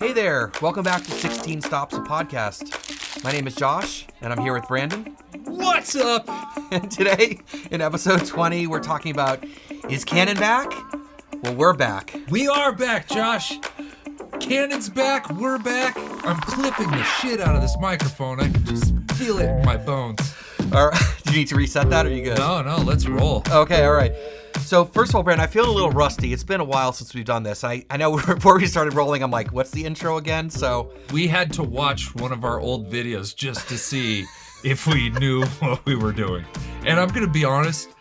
Hey there, welcome back to 16 Stops, a podcast. My name is Josh, and I'm here with Brandon. What's up? And today, in episode 20, we're talking about, is Canon back? Well, we're back. We are back, Josh. Canon's back, we're back. I'm clipping the shit out of this microphone. I can just feel it in my bones. All right, do you need to reset that, or are you good? No, let's roll. Okay, all right. So first of all, Brandon, I feel a little rusty. It's been a while since we've done this. I know before we started rolling, I'm like, what's the intro again? So we had to watch one of our old videos just to see if we knew what we were doing. And I'm going to be honest,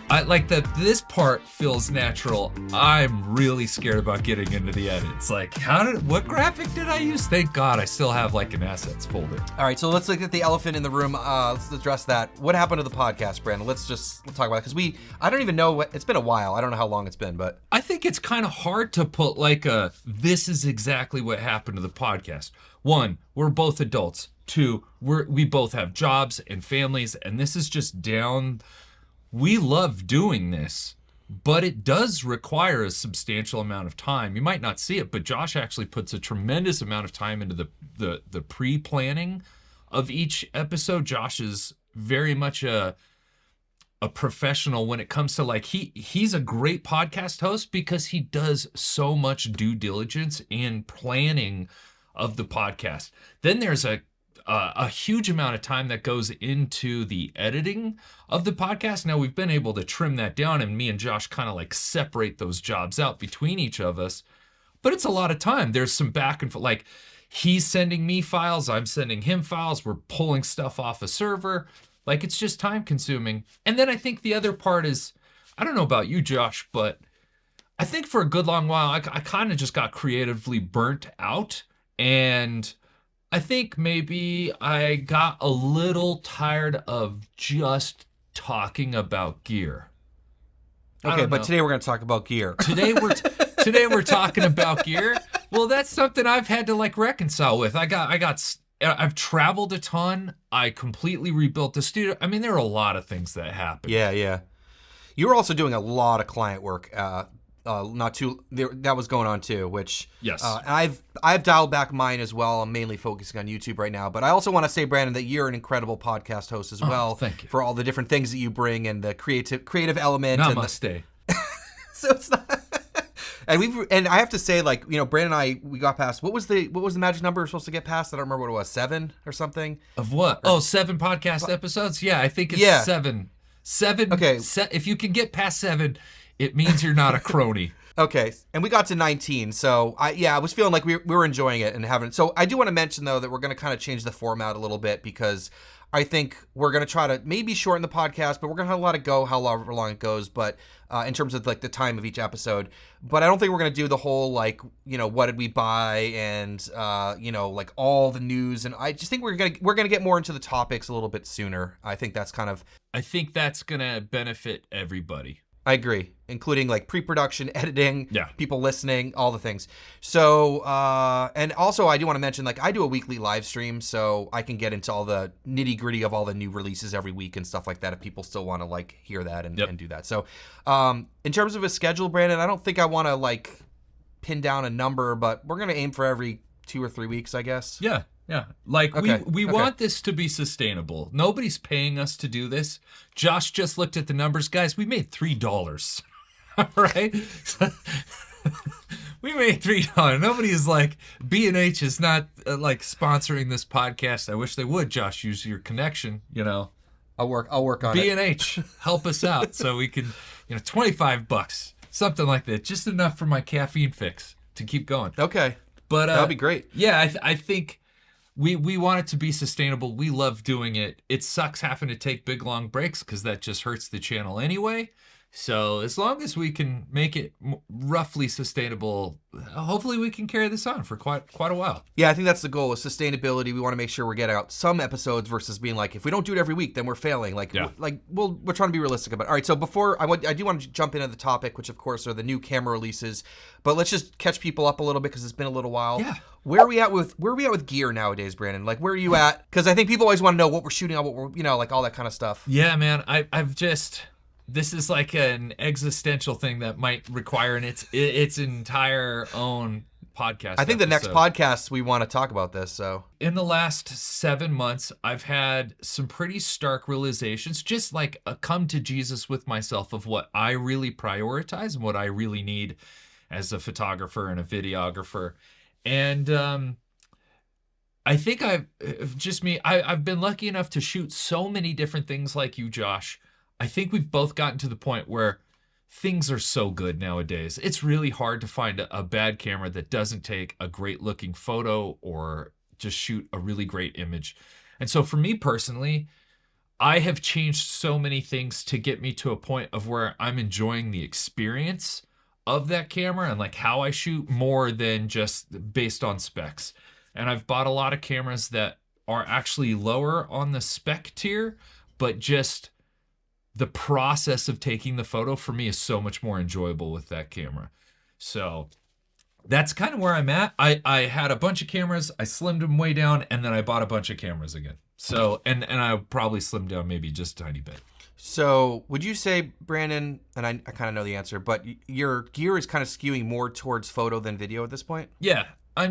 I like that this part feels natural. I'm really scared about getting into the edits. Like, what graphic did I use? Thank God I still have like an assets folder. All right, so let's look at the elephant in the room. Let's address that. What happened to the podcast, Brandon? Let's talk about it, because I don't even know, it's been a while. I don't know how long it's been, but. I think it's kind of hard to put like this is exactly what happened to the podcast. One, we're both adults. Two, we both have jobs and families, and this is just down. We love doing this, but it does require a substantial amount of time. You might not see it, but Josh actually puts a tremendous amount of time into the pre-planning of each episode. Josh is very much a professional when it comes to like he's a great podcast host because he does so much due diligence in planning of the podcast. Then there's a huge amount of time that goes into the editing of the podcast. Now we've been able to trim that down, and me and Josh kind of like separate those jobs out between each of us, but it's a lot of time. There's some back and forth, like he's sending me files, I'm sending him files, we're pulling stuff off a server. Like, it's just time consuming. And then I think the other part is, I don't know about you, Josh, but I think for a good long while, I kind of just got creatively burnt out, and I think maybe I got a little tired of just talking about gear. Okay, but today we're going to talk about gear. Today we're talking about gear. Well, that's something I've had to like reconcile with. I've traveled a ton. I completely rebuilt the studio. I mean, there are a lot of things that happened. Yeah. You were also doing a lot of client work. That was going on too, which yes, I've dialed back mine as well. I'm mainly focusing on YouTube right now, but I also want to say, Brandon, that you're an incredible podcast host as well. Thank you for all the different things that you bring and the creative element. Namaste. So it's not. And I have to say, like, you know, Brandon and I, we got past, what was the magic number we were supposed to get past? I don't remember what it was, 7 or something. Of what? 7 podcast episodes. Yeah, I think it's 7. 7. Okay. If you can get past 7. It means you're not a crony. Okay, and we got to 19, so I was feeling like we were enjoying it and having. So I do want to mention though that we're going to kind of change the format a little bit, because I think we're going to try to maybe shorten the podcast, but we're going to let it go however long it goes. But in terms of like the time of each episode, but I don't think we're going to do the whole like, you know, what did we buy and you know, like all the news. And I just think we're gonna get more into the topics a little bit sooner. I think that's going to benefit everybody. I agree, including like pre-production, editing, yeah, people listening, all the things. So, and also I do want to mention, like, I do a weekly live stream, so I can get into all the nitty gritty of all the new releases every week and stuff like that if people still want to like hear that and do that. So, in terms of a schedule, Brandon, I don't think I want to like pin down a number, but we're going to aim for every 2 or 3 weeks, I guess. Yeah. Like we Okay. want this to be sustainable. Nobody's paying us to do this. Josh just looked at the numbers. Guys, we made $3. All right? We made $3. Nobody is like, B&H is not like sponsoring this podcast. I wish they would, Josh. Use your connection, you know. I'll work on B&H, help us out so we can, you know, $25, something like that. Just enough for my caffeine fix to keep going. Okay. But that'll be great. Yeah, I think we want it to be sustainable. We love doing it. It sucks having to take big, long breaks because that just hurts the channel anyway. So as long as we can make it roughly sustainable, hopefully we can carry this on for quite a while. Yeah, I think that's the goal, is sustainability. We want to make sure we're getting out some episodes versus being like, if we don't do it every week, then we're failing. Like, yeah. We're trying to be realistic about it. All right, so before, I do want to jump into the topic, which of course are the new camera releases, but let's just catch people up a little bit because it's been a little while. Yeah. Where are we at with gear nowadays, Brandon? Like, where are you at? Because I think people always want to know what we're shooting on, what we're, you know, like all that kind of stuff. Yeah, man, I've just... This is like an existential thing that might require its entire own podcast. I think the next episode. podcast we want to talk about this. So In the last 7 months, I've had some pretty stark realizations, just like a come to Jesus with myself of what I really prioritize and what I really need as a photographer and a videographer. And I think I've been lucky enough to shoot so many different things like you, Josh. I think we've both gotten to the point where things are so good nowadays. It's really hard to find a bad camera that doesn't take a great looking photo or just shoot a really great image. And so for me personally, I have changed so many things to get me to a point of where I'm enjoying the experience of that camera and like how I shoot more than just based on specs. And I've bought a lot of cameras that are actually lower on the spec tier, but just the process of taking the photo for me is so much more enjoyable with that camera. So that's kind of where I'm at. I had a bunch of cameras, I slimmed them way down, and then I bought a bunch of cameras again. So, and I probably slimmed down maybe just a tiny bit. So would you say, Brandon, and I kind of know the answer, but your gear is kind of skewing more towards photo than video at this point? Yeah, I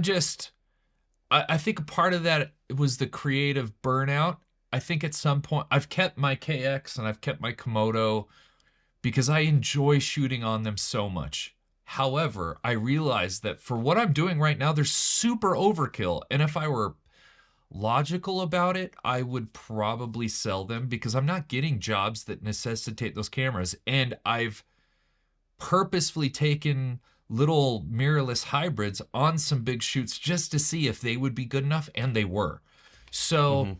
think a part of that was the creative burnout. I think at some point I've kept my KX and I've kept my Komodo because I enjoy shooting on them so much. However, I realize that for what I'm doing right now, they're super overkill. And if I were logical about it, I would probably sell them because I'm not getting jobs that necessitate those cameras. And I've purposefully taken little mirrorless hybrids on some big shoots just to see if they would be good enough, and they were. So,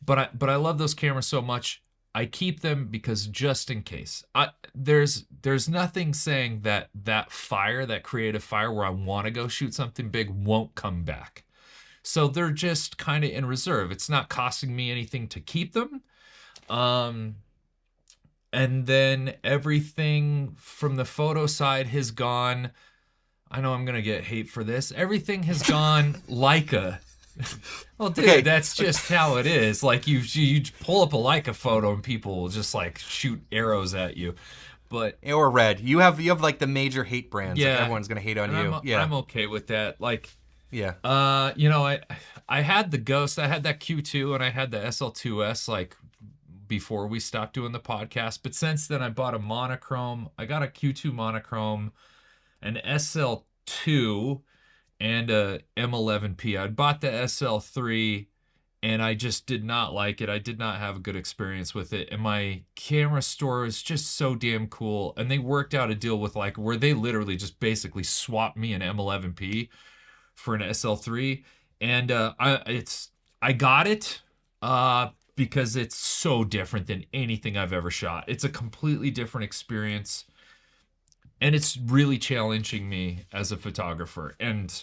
but I love those cameras so much. I keep them because just in case. There's nothing saying that fire, that creative fire where I want to go shoot something big won't come back. So they're just kind of in reserve. It's not costing me anything to keep them. And then everything from the photo side has gone, I know I'm going to get hate for this. Everything has gone Leica. Well, dude, Okay. that's just how it is. Like you pull up a Leica photo and people will just like shoot arrows at you. But Or red. You have like the major hate brands. Yeah. Like everyone's gonna hate on you. I'm okay with that. Like, Yeah. I had the Ghost, I had that Q2, and I had the SL2S like before we stopped doing the podcast. But since then, I bought a monochrome. I got a Q2 monochrome, an SL2, and a M11P. I bought the SL3, and I just did not like it. I did not have a good experience with it. And my camera store is just so damn cool. And they worked out a deal with like where they literally just basically swapped me an M11P for an SL3. And I got it because it's so different than anything I've ever shot. It's a completely different experience. And it's really challenging me as a photographer. And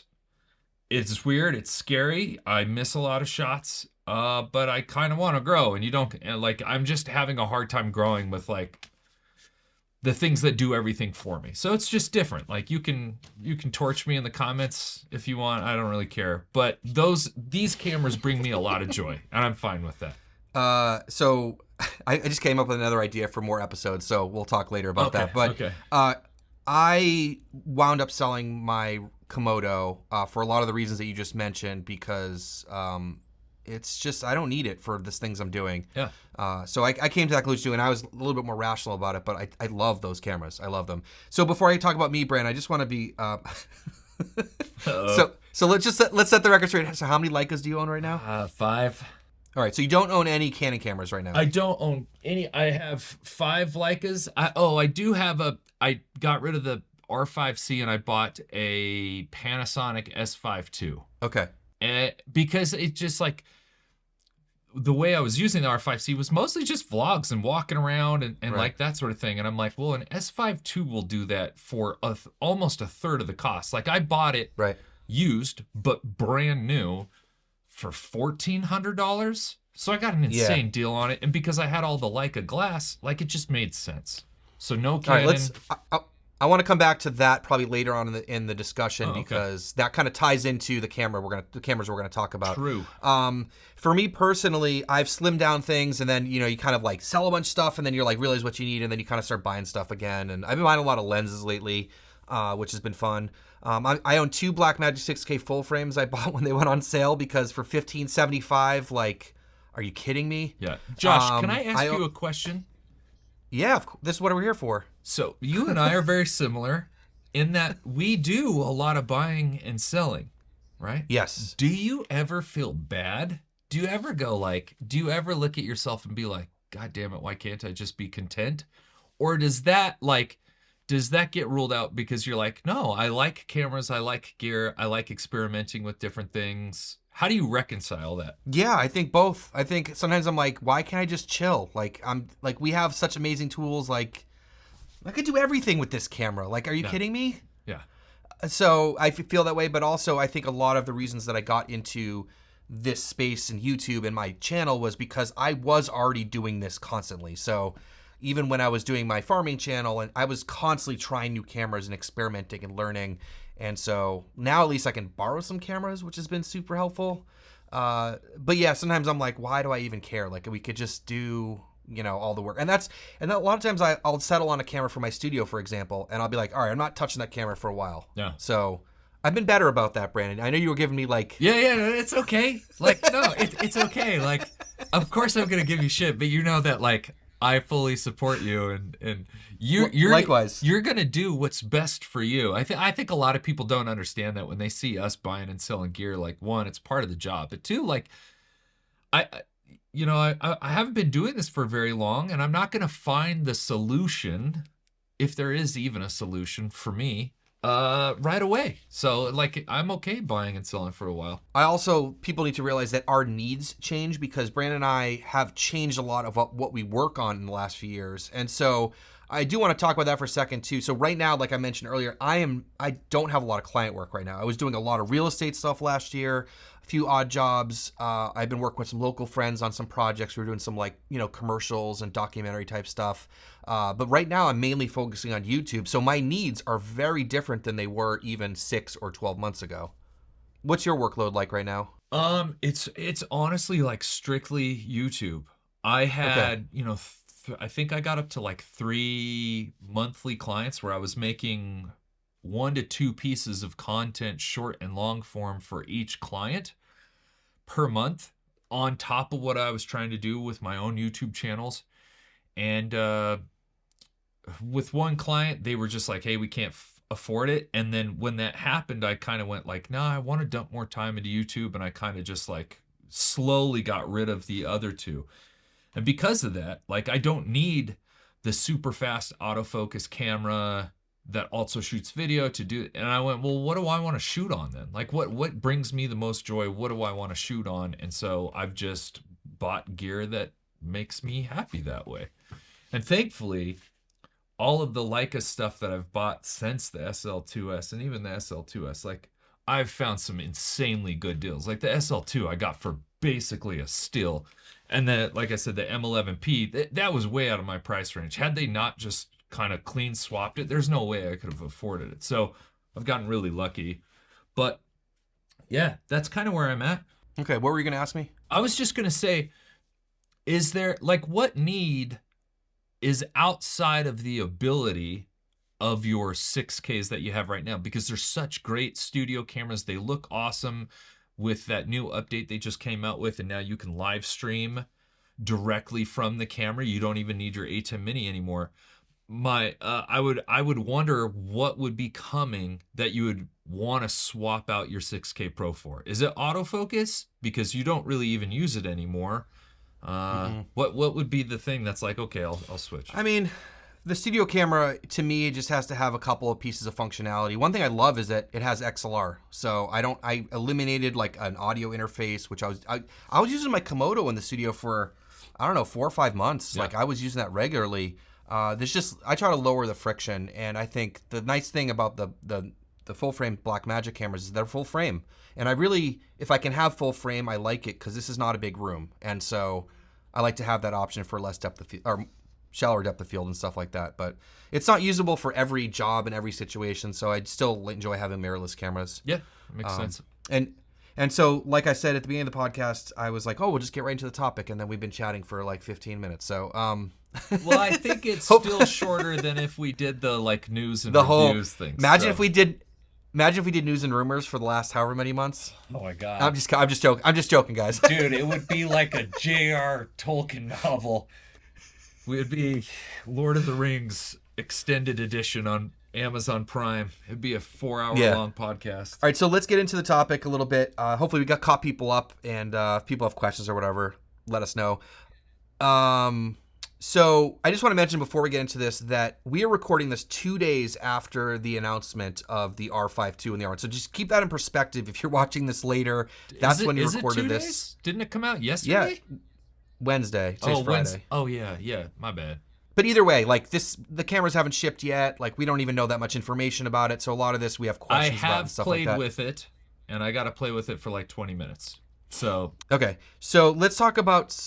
it's weird. It's scary. I miss a lot of shots. But I kind of want to grow. And you don't, and like, I'm just having a hard time growing with like the things that do everything for me. So it's just different. Like you can torch me in the comments if you want. I don't really care. But these cameras bring me a lot of joy. And I'm fine with that. So I just came up with another idea for more episodes, so we'll talk later about that. But okay. I wound up selling my Komodo for a lot of the reasons that you just mentioned because it's just I don't need it for the things I'm doing. Yeah. So I came to that conclusion too, and I was a little bit more rational about it. But I love those cameras. I love them. So before I talk about me, Brand, I just want to be. So let's set the record straight. So how many Leicas do you own right now? 5. All right, so you don't own any Canon cameras right now. I don't own any. I have 5 Leicas. I do have I got rid of the R5C and I bought a Panasonic S5 II. Okay. Because it just like the way I was using the R5C was mostly just vlogs and walking around and Right. like that sort of thing. And I'm like, well, an S5 II will do that for almost a third of the cost. Like I bought it Right. used, but brand new for $1,400. So I got an insane deal on it. And because I had all the Leica glass, like it just made sense. So no Canon. All right, I want to come back to that probably later on in the discussion because that kind of ties into the cameras we're gonna talk about. True. For me personally, I've slimmed down things, and then you kind of like sell a bunch of stuff, and then you're like realize what you need, and then you kind of start buying stuff again. And I've been buying a lot of lenses lately, which has been fun. I own two Blackmagic 6K full frames I bought when they went on sale because for $15.75, like, are you kidding me? Yeah. Josh, can I ask I you a question? Yeah, this is what we're here for. So you and I are very similar in that we do a lot of buying and selling, right? Yes. Do you ever feel bad? Do you ever go like, do you ever look at yourself and be like, God damn it, why can't I just be content? Or does that get ruled out because you're like, no, I like cameras, I like gear, I like experimenting with different things. How do you reconcile that? Yeah, I think both. I think sometimes I'm like, why can't I just chill? Like we have such amazing tools. Like I could do everything with this camera. Like, are you kidding me? Yeah. So I feel that way, but also I think a lot of the reasons that I got into this space in YouTube and my channel was because I was already doing this constantly. So even when I was doing my farming channel, and I was constantly trying new cameras and experimenting and learning. And so now at least I can borrow some cameras, which has been super helpful. But yeah, sometimes I'm like, why do I even care? Like we could just do, all the work. And a lot of times I'll settle on a camera for my studio, for example, and I'll be like, all right, I'm not touching that camera for a while. Yeah. So I've been better about that, Brandon. I know you were giving me like... Yeah, it's okay. Like, no, it's okay. Like, of course I'm going to give you shit, but you know that, like, I fully support you, and you're likewise. You're gonna do what's best for you. I think a lot of people don't understand that when they see us buying and selling gear. Like, one, it's part of the job, but two, like, I haven't been doing this for very long, and I'm not gonna find the solution, if there is even a solution for me, right away. So like, I'm okay buying and selling for a while. People need to realize that our needs change because Brandon and I have changed a lot of what we work on in the last few years. And so I do want to talk about that for a second too. So right now, like I mentioned earlier, I don't have a lot of client work right now. I was doing a lot of real estate stuff last year, a few odd jobs. I've been working with some local friends on some projects. We're doing some commercials and documentary type stuff. But right now I'm mainly focusing on YouTube. So my needs are very different than they were even 6 or 12 months ago. What's your workload like right now? It's honestly like strictly YouTube. I had, I think I got up to like 3 monthly clients where I was making 1 to 2 pieces of content, short and long form, for each client per month, on top of what I was trying to do with my own YouTube channels. And with one client, they were just like, hey, we can't afford it. And then when that happened, I kind of went like, no, I want to dump more time into YouTube. And I kind of just like slowly got rid of the other two. And because of that, like, I don't need the super fast autofocus camera that also shoots video to do it. And I went, well, what do I want to shoot on then? Like, what brings me the most joy? What do I want to shoot on? And so I've just bought gear that makes me happy that way. And thankfully, all of the Leica stuff that I've bought since the SL2S and even the SL2S, like, I've found some insanely good deals. Like the SL2 I got for basically a steal. And then, like I said, the M11P, that was way out of my price range. Had they not just kind of clean swapped it, there's no way I could have afforded it. So I've gotten really lucky. But yeah, that's kind of where I'm at. Okay, what were you going to ask me? I was just going to say, is there, like, what need is outside of the ability of your 6Ks that you have right now? Because they're such great studio cameras. They look awesome with that new update they just came out with, and now you can live stream directly from the camera. You don't even need your A10 Mini anymore. I would wonder what would be coming that you would want to swap out your 6K Pro for. Is it autofocus? Because you don't really even use it anymore. What would be the thing that's like, okay, I'll switch? I mean, the studio camera, to me, it just has to have a couple of pieces of functionality. One thing I love is that it has XLR. So I eliminated like an audio interface, which I was using my Komodo in the studio for, I don't know, 4 or 5 months. Yeah. Like, I was using that regularly. I try to lower the friction, and I think the nice thing about the full frame Blackmagic cameras is they're full frame. And I really, if I can have full frame, I like it because this is not a big room. And so I like to have that option for less depth of field, or shallower depth of field and stuff like that. But it's not usable for every job and every situation. So I'd still enjoy having mirrorless cameras. Yeah, that makes sense. And so, like I said at the beginning of the podcast, I was like, oh, we'll just get right into the topic. And then we've been chatting for like 15 minutes. So, well, I think it's still shorter than if we did the like news and reviews things. Imagine if we did Imagine if we did news and rumors for the last however many months. Oh my god. I'm just joking. I'm just joking, guys. Dude, it would be like a J.R. Tolkien novel. We would be Lord of the Rings extended edition on Amazon Prime. It'd be a 4-hour long podcast. All right, so let's get into the topic a little bit. Hopefully we got caught people up, and if people have questions or whatever, let us know. So I just want to mention before we get into this that we are recording this 2 days after the announcement of the R5II and the R1. So just keep that in perspective. If you're watching this later, that's when you recorded this. Days? Didn't it come out yesterday? Yeah, Wednesday. Today's Friday. Oh yeah, my bad. But either way, like the cameras haven't shipped yet. Like we don't even know that much information about it. So a lot of this we have questions about and stuff like that. I have played with it, and I got to play with it for like 20 minutes. So okay, so let's talk about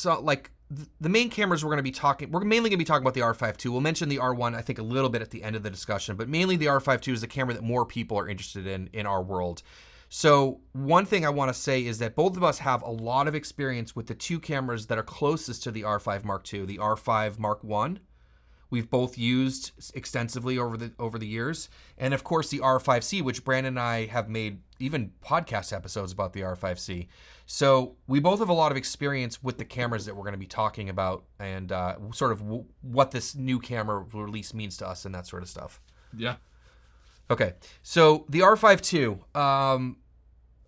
the main cameras we're mainly going to be talking about the R5II. We'll mention the R1, I think, a little bit at the end of the discussion, but mainly the R5II is the camera that more people are interested in our world. So one thing I want to say is that both of us have a lot of experience with the two cameras that are closest to the R5 Mark II, the R5 Mark I. We've both used extensively over the years, and of course the R5C, which Brandon and I have made even podcast episodes about the R5C. So we both have a lot of experience with the cameras that we're going to be talking about, and sort of what this new camera release means to us and that sort of stuff. Yeah. Okay, so the R5II.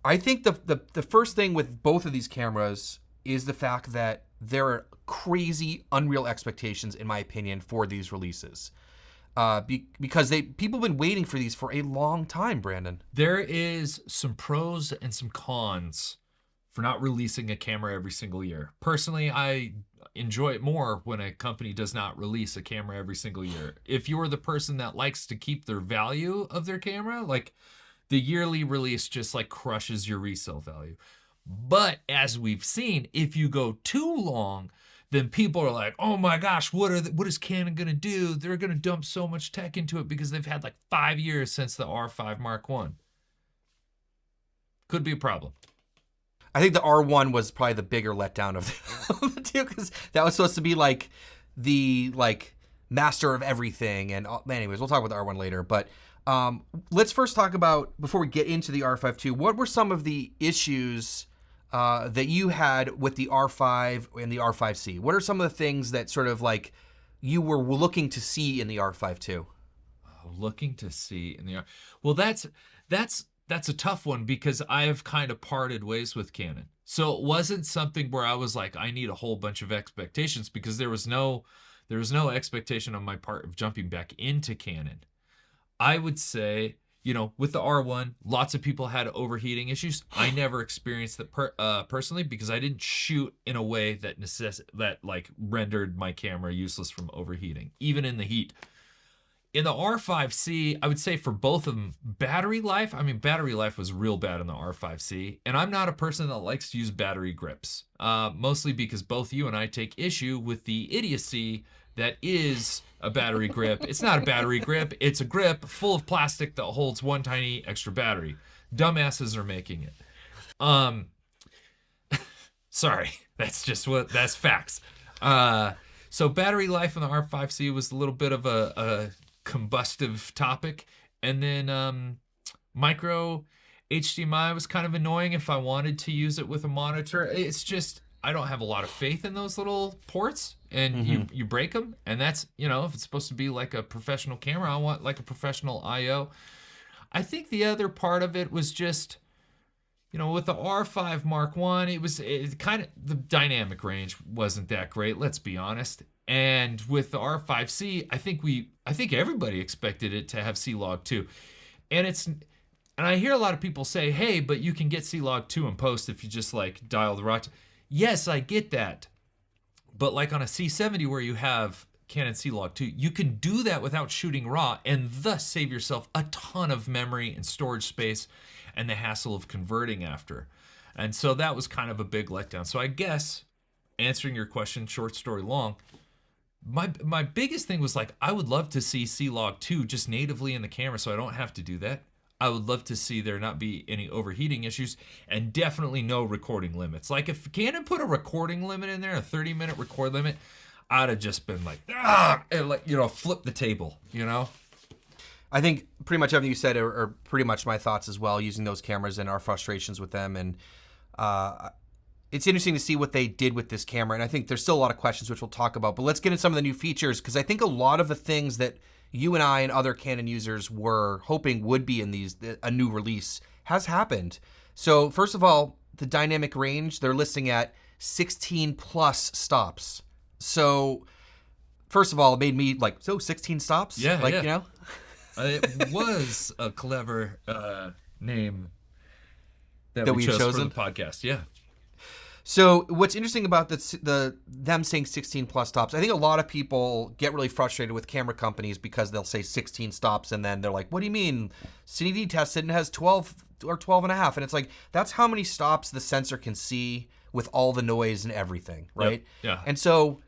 I think the first thing with both of these cameras is the fact that there are crazy, unreal expectations, in my opinion, for these releases. Because people have been waiting for these for a long time, Brandon. There is some pros and some cons for not releasing a camera every single year. Personally, I enjoy it more when a company does not release a camera every single year. If you're the person that likes to keep their value of their camera, like the yearly release just like crushes your resale value. But as we've seen, if you go too long, then people are like, oh my gosh, what is Canon going to do? They're going to dump so much tech into it because they've had like 5 years since the R5 Mark I. Could be a problem. I think the R1 was probably the bigger letdown of the two, because that was supposed to be like the master of everything. And anyways, we'll talk about the R1 later. But let's first talk about, before we get into the R5II, what were some of the issues that you had with the R5 and the R5C? What are some of the things that sort of like you were looking to see in the R5II? Looking to see in the R. Well, that's a tough one because I have kind of parted ways with Canon. So it wasn't something where I was like, I need a whole bunch of expectations, because there was no expectation on my part of jumping back into Canon. I would say, with the R1, lots of people had overheating issues. I never experienced that personally, because I didn't shoot in a way that rendered my camera useless from overheating, even in the heat. In the R5C, I would say for both of them, battery life was real bad in the R5C, and I'm not a person that likes to use battery grips, mostly because both you and I take issue with the idiocy that is a battery grip. It's not a battery grip, it's a grip full of plastic that holds one tiny extra battery. Dumbasses are making it. Sorry, that's facts. So battery life in the R5C was a little bit of a combustive topic, and then micro HDMI was kind of annoying if I wanted to use it with a monitor. It's just, I don't have a lot of faith in those little ports, and you break them, and that's, if it's supposed to be like a professional camera, I want like a professional IO. I think the other part of it was just, with the R5 Mark I, it kind of, the dynamic range wasn't that great, let's be honest. And with the R5C, I think everybody expected it to have C-Log 2. And I hear a lot of people say, hey, but you can get C-Log 2 in post if you just dial the raw. Yes, I get that. But like on a C70 where you have Canon C-Log 2, you can do that without shooting raw and thus save yourself a ton of memory and storage space and the hassle of converting after. And so that was kind of a big letdown. So I guess, answering your question, short story long, my biggest thing was I would love to see C-Log 2 just natively in the camera so I don't have to do that. I would love to see there not be any overheating issues, and definitely no recording limits. Like if Canon put a recording limit in there, a 30-minute record limit, I'd have just been and flip the table, I think pretty much everything you said are pretty much my thoughts as well, using those cameras and our frustrations with them. And it's interesting to see what they did with this camera. And I think there's still a lot of questions, which we'll talk about. But let's get into some of the new features, because I think a lot of the things that you and I and other Canon users were hoping would be in a new release has happened. So first of all, the dynamic range, they're listing at 16 plus stops. So first of all, it made me like, so 16 stops? Yeah, like, yeah. you know? It was a clever name that we we've chose chosen for the podcast. Yeah. So what's interesting about them saying 16 plus stops, I think a lot of people get really frustrated with camera companies because they'll say 16 stops and then they're like, what do you mean? CineD tested and it has 12 or 12 and a half. And it's like, that's how many stops the sensor can see with all the noise and everything, right? Yep. Yeah. And so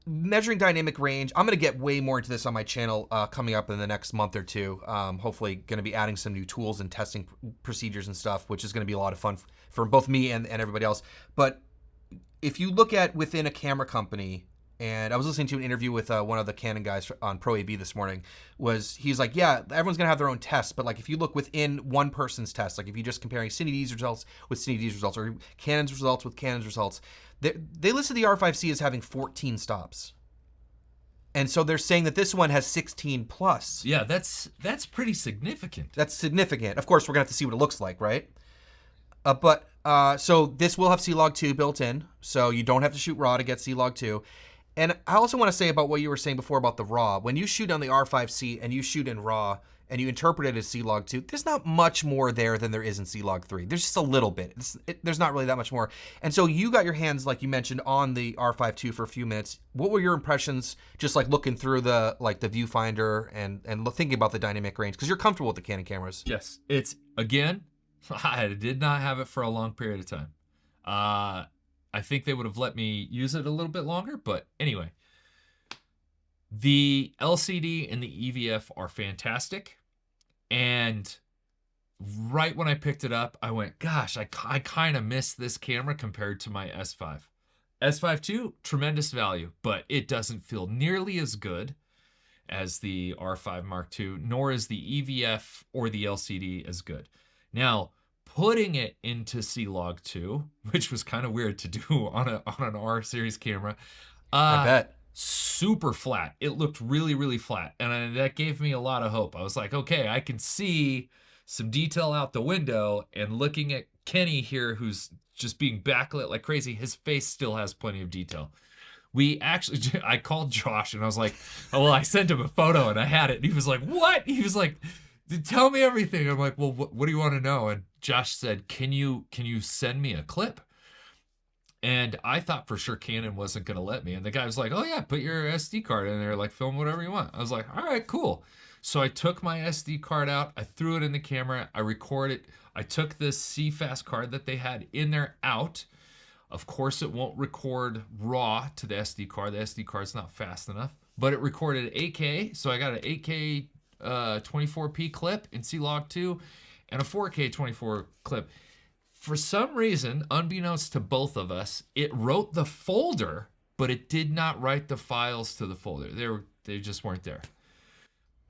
measuring dynamic range, I'm going to get way more into this on my channel coming up in the next month or two. Hopefully going to be adding some new tools and testing procedures and stuff, which is going to be a lot of fun for both me and everybody else. But if you look at within a camera company, and I was listening to an interview with one of the Canon guys on Pro AV this morning, he's like, yeah, everyone's going to have their own tests, but like if you look within one person's test, like if you're just comparing CineD's results with CineD's results or Canon's results with Canon's results, they listed the R5C as having 14 stops. And so they're saying that this one has 16 plus. Yeah, that's pretty significant. That's significant. Of course, we're going to have to see what it looks like, right? So this will have C-Log 2 built in, so you don't have to shoot RAW to get C-Log 2. And I also want to say about what you were saying before about the RAW. When you shoot on the R5C and you shoot in RAW and you interpret it as C-Log 2, there's not much more there than there is in C-Log 3. There's just a little bit. There's not really that much more. And so you got your hands, like you mentioned, on the R5II for a few minutes. What were your impressions just like looking through the viewfinder and thinking about the dynamic range? Because you're comfortable with the Canon cameras. Yes. It's, again, I did not have it for a long period of time. I think they would have let me use it a little bit longer, but anyway. The LCD and the EVF are fantastic. And right when I picked it up, I went, gosh, I kind of miss this camera compared to my S5. S5 II, tremendous value, but it doesn't feel nearly as good as the R5 Mark II, nor is the EVF or the LCD as good. Now, putting it into C-Log 2, which was kind of weird to do on an R series camera. I bet. Super flat. It looked really, really flat. And that gave me a lot of hope. I was like, okay, I can see some detail out the window, and looking at Kenny here, who's just being backlit like crazy, his face still has plenty of detail. I called Josh and I was like, oh, well, I sent him a photo and I had it. And he was like, what? He was like, tell me everything. I'm like, well, what do you want to know? And Josh said, can you send me a clip? And I thought for sure Canon wasn't going to let me. And the guy was like, oh yeah, put your SD card in there, like film whatever you want. I was like, all right, cool. So I took my SD card out, I threw it in the camera, I recorded. I took this CFast card that they had in there out. Of course, it won't record RAW to the SD card. The SD card's not fast enough, but it recorded 8K. So I got an 8K 24p clip in C-Log 2 and a 4K 24 clip. For some reason, unbeknownst to both of us, it wrote the folder, but it did not write the files to the folder. They just weren't there.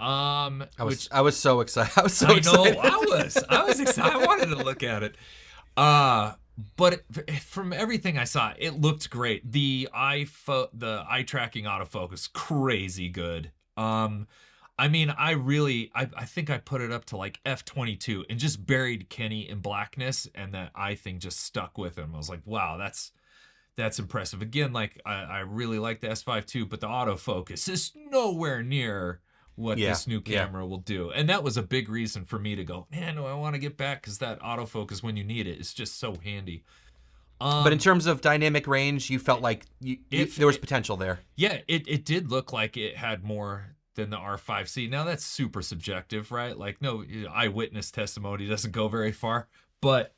I was so excited. I was so excited. I was excited. I wanted to look at it. But from everything I saw, it looked great. The eye tracking autofocus, crazy good. I mean, I think I put it up to like F22 and just buried Kenny in blackness, and that eye thing just stuck with him. I was like, wow, that's impressive. Again, like I really like the S5 II, but the autofocus is nowhere near what this new camera will do. And that was a big reason for me to go, man, I want to get back, because that autofocus when you need it is just so handy. But in terms of dynamic range, you felt like there was potential there. Yeah, it did look like it had more than the R5C. Now that's super subjective, right? Like, no eyewitness testimony doesn't go very far, but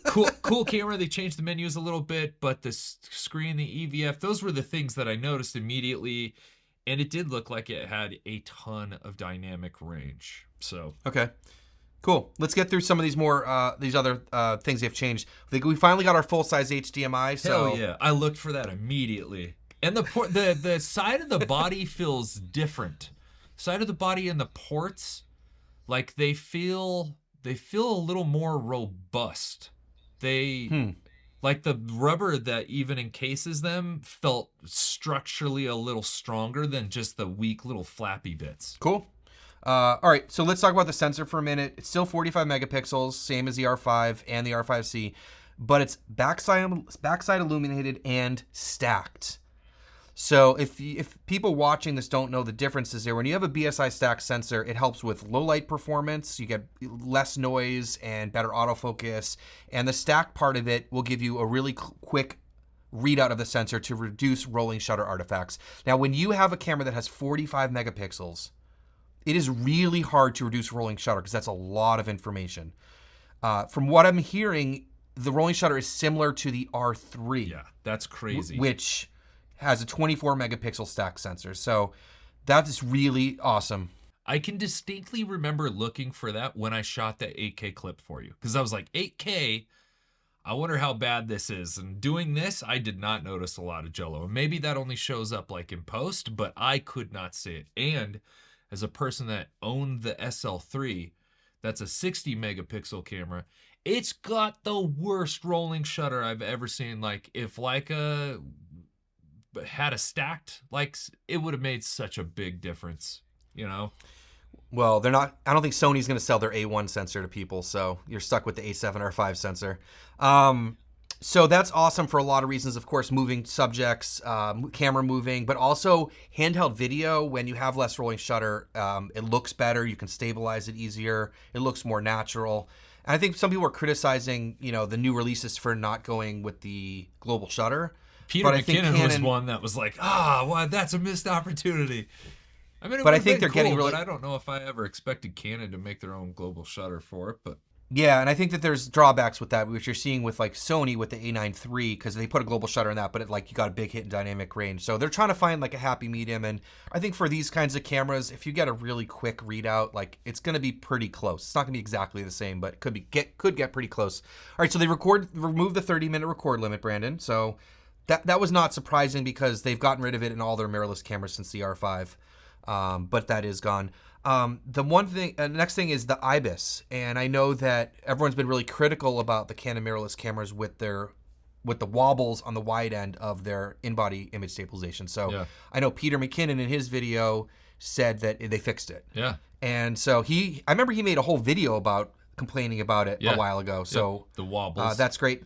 cool camera. They changed the menus a little bit, but the screen, the EVF, those were the things that I noticed immediately. And it did look like it had a ton of dynamic range. So okay, cool. Let's get through some of these more these other things they've changed. I think we finally got our full size HDMI. So hell yeah, I looked for that immediately. And the side of the body feels different side of the body and the ports, like they feel a little more robust. They like the rubber that even encases them felt structurally a little stronger than just the weak little flappy bits. Cool. All right, so let's talk about the sensor for a minute. It's still 45 megapixels, same as the R5 and the R5C, but it's backside illuminated and stacked. So if people watching this don't know the differences there, when you have a BSI stacked sensor, it helps with low light performance. You get less noise and better autofocus. And the stacked part of it will give you a really quick readout of the sensor to reduce rolling shutter artifacts. Now, when you have a camera that has 45 megapixels, it is really hard to reduce rolling shutter because that's a lot of information. From what I'm hearing, the rolling shutter is similar to the R3. Yeah, that's crazy. Which has a 24 megapixel stack sensor. So that is really awesome. I can distinctly remember looking for that when I shot that 8K clip for you. Because I was like, 8K, I wonder how bad this is. And doing this, I did not notice a lot of jello. And maybe that only shows up like in post, but I could not see it. And as a person that owned the SL3, that's a 60 megapixel camera, it's got the worst rolling shutter I've ever seen. Like if Leica had a stacked, like it would have made such a big difference, you know? Well, they're not, I don't think Sony's going to sell their A1 sensor to people, so you're stuck with the A7 R5 sensor. So that's awesome for a lot of reasons, of course, moving subjects, camera moving, but also handheld video. When you have less rolling shutter, it looks better. You can stabilize it easier. It looks more natural. And I think some people are criticizing, the new releases for not going with the global shutter. Peter McKinnon was one that was like, well, that's a missed opportunity. I mean, I think they're getting really. But I don't know if I ever expected Canon to make their own global shutter for it, but. Yeah, and I think that there's drawbacks with that, which you're seeing with like Sony with the A9 III, because they put a global shutter in that, but you got a big hit in dynamic range. So they're trying to find like a happy medium, and I think for these kinds of cameras, if you get a really quick readout, like it's going to be pretty close. It's not going to be exactly the same, but it could get pretty close. All right, so they removed the 30-minute record limit, Brandon. So that was not surprising because they've gotten rid of it in all their mirrorless cameras since the R5, but that is gone. The one thing, next thing is the IBIS, and I know that everyone's been really critical about the Canon mirrorless cameras with the wobbles on the wide end of their in-body image stabilization. So yeah. I know Peter McKinnon in his video said that they fixed it. Yeah. And so I remember he made a whole video about complaining about it a while ago. So the wobbles. That's great.